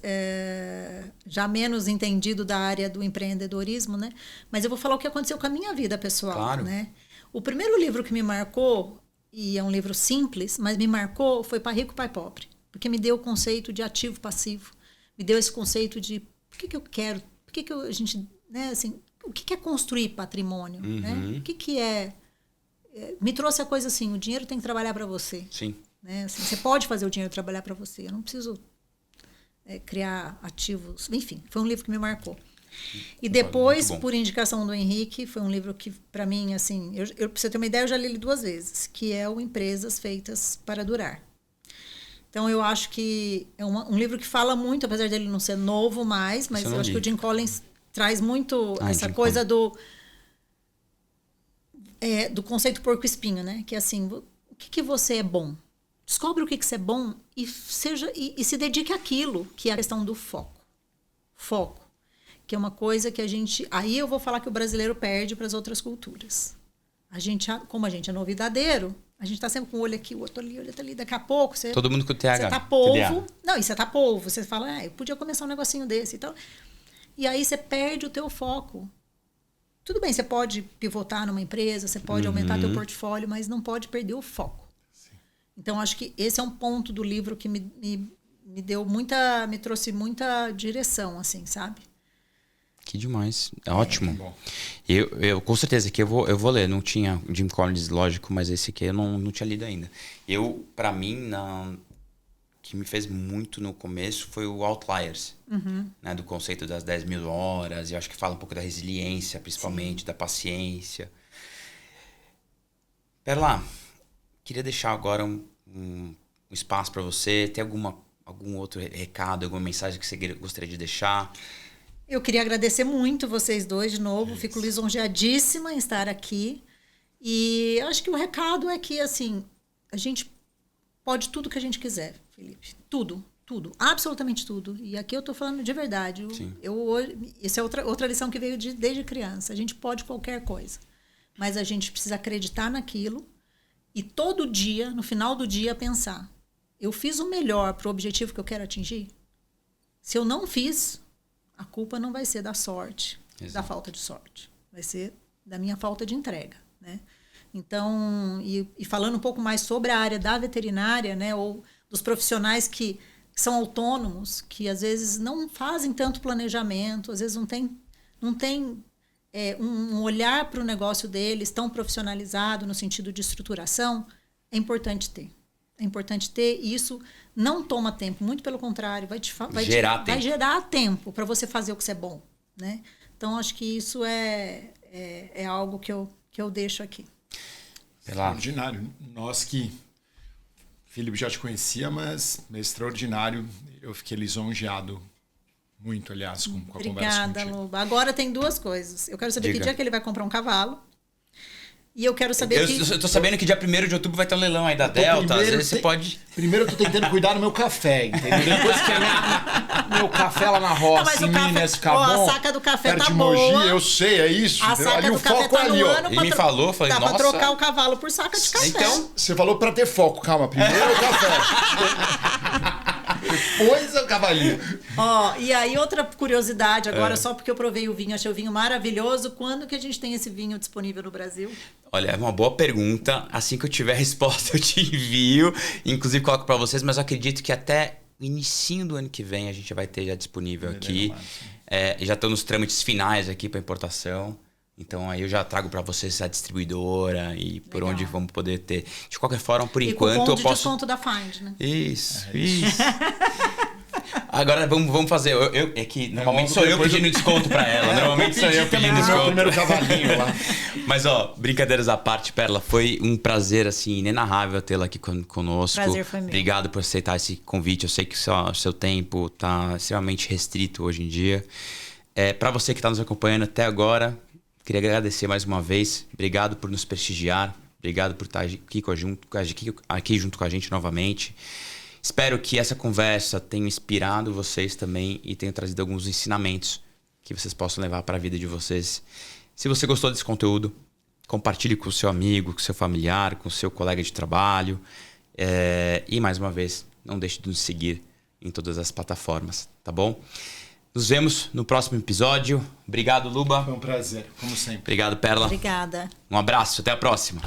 já menos entendido da área do empreendedorismo, né? Mas eu vou falar o que aconteceu com a minha vida pessoal, claro. Né? O primeiro livro que me marcou, e é um livro simples, mas me marcou, foi Pai Rico, Pai Pobre. Porque me deu o conceito de ativo passivo. Me deu esse conceito de por que eu quero, por que a gente, né, assim, o que é construir patrimônio? Né? O que é... Me trouxe a coisa assim, o dinheiro tem que trabalhar para você. Sim. Né? Assim, você pode fazer o dinheiro trabalhar para você. Eu não preciso criar ativos. Enfim, foi um livro que me marcou. E depois, por indicação do Henrique, foi um livro que, para mim, assim, pra você ter uma ideia, eu já li ele 2 vezes, que é o Empresas Feitas para Durar. Então, eu acho que é um livro que fala muito, apesar dele não ser novo mais, mas eu acho que o Jim Collins traz muito essa coisa do conceito porco-espinho, né? Que é assim, o que você é bom? Descobre o que você é bom e se dedique àquilo, que é a questão do foco. Foco. Que é uma coisa que a gente... Aí eu vou falar que o brasileiro perde para as outras culturas. Como a gente é novidadeiro, a gente está sempre com o olho aqui, o outro ali. Daqui a pouco você... Todo mundo com TH. Você tá polvo. Não, e você tá polvo. Você fala, eu podia começar um negocinho desse. Então, e aí você perde o teu foco. Tudo bem, você pode pivotar numa empresa, você pode aumentar teu portfólio, mas não pode perder o foco. Sim. Então, acho que esse é um ponto do livro que me deu muita... Me trouxe muita direção, assim, sabe? Que demais. É ótimo. Eu com certeza que eu vou ler. Não tinha Jim Collins, lógico, mas esse aqui eu não tinha lido ainda. Pra mim, que me fez muito no começo foi o Outliers. Né, do conceito das 10.000 horas. E acho que fala um pouco da resiliência, principalmente, Sim. da paciência. Perla, queria deixar agora um espaço para você. Tem algum outro recado, alguma mensagem que você gostaria de deixar? Eu queria agradecer muito vocês dois de novo. Fico lisonjeadíssima em estar aqui. E acho que o recado é que, assim, a gente pode tudo que a gente quiser, Felipe. Tudo. Absolutamente tudo. E aqui eu estou falando de verdade. Essa é outra lição que veio desde criança. A gente pode qualquer coisa. Mas a gente precisa acreditar naquilo e todo dia, no final do dia, pensar. Eu fiz o melhor para o objetivo que eu quero atingir? Se eu não fiz... A culpa não vai ser da sorte, da falta de sorte. Vai ser da minha falta de entrega, né? Então, e falando um pouco mais sobre a área da veterinária, né? Ou dos profissionais que são autônomos, que às vezes não fazem tanto planejamento, às vezes não tem um olhar para o negócio deles tão profissionalizado no sentido de estruturação, é importante ter. É importante ter, e isso não toma tempo, muito pelo contrário, vai gerar tempo para você fazer o que você é bom, né? Então, acho que isso é algo que eu deixo aqui. Extraordinário. Nós que... Felipe já te conhecia, mas é extraordinário. Eu fiquei lisonjeado muito, aliás, com a conversa contigo. Obrigada, Luba. Agora tem 2 coisas. Eu quero saber que dia que ele vai comprar um cavalo. E eu quero saber Eu tô sabendo que dia 1º de outubro vai ter um leilão aí da Delta. Às vezes você pode... Primeiro eu tô tentando cuidar do meu café, entendeu? Depois que meu café lá na roça, em Minas, Cabon, a saca do café tá de Mogi, boa. eu sei, é isso. A saca ali do o café foco tá ali, no ó. ano. Ele me falou, falei, dá nossa. Dá pra trocar o cavalo por saca de café. Então, você falou pra ter foco. Calma, primeiro o café. Depois o cavalinho. E aí outra curiosidade agora, só porque eu provei o vinho, achei o vinho maravilhoso. Quando que a gente tem esse vinho disponível no Brasil? Olha, é uma boa pergunta. Assim que eu tiver a resposta, eu te envio. Inclusive, coloco para vocês, mas eu acredito que até o inicinho do ano que vem a gente vai ter já disponível aqui. Já estão nos trâmites finais aqui para importação. Então, aí eu já trago para vocês a distribuidora e por onde vamos poder ter. De qualquer forma, por enquanto eu posso... desconto da Find, né? Isso. Agora vamos fazer. É que normalmente sou eu pedindo desconto pra ela. Normalmente sou eu pedindo desconto. Meu primeiro cavalinho lá. Mas, brincadeiras à parte, Perla, foi um prazer, assim, inenarrável tê-la aqui conosco. Prazer foi meu. Obrigado por aceitar esse convite. Eu sei que o seu tempo tá extremamente restrito hoje em dia. Pra você que tá nos acompanhando até agora, queria agradecer mais uma vez. Obrigado por nos prestigiar. Obrigado por estar aqui junto com a gente novamente. Espero que essa conversa tenha inspirado vocês também e tenha trazido alguns ensinamentos que vocês possam levar para a vida de vocês. Se você gostou desse conteúdo, compartilhe com o seu amigo, com o seu familiar, com o seu colega de trabalho. E mais uma vez, não deixe de nos seguir em todas as plataformas, tá bom? Nos vemos no próximo episódio. Obrigado, Luba. Foi um prazer, como sempre. Obrigado, Perla. Obrigada. Um abraço, até a próxima.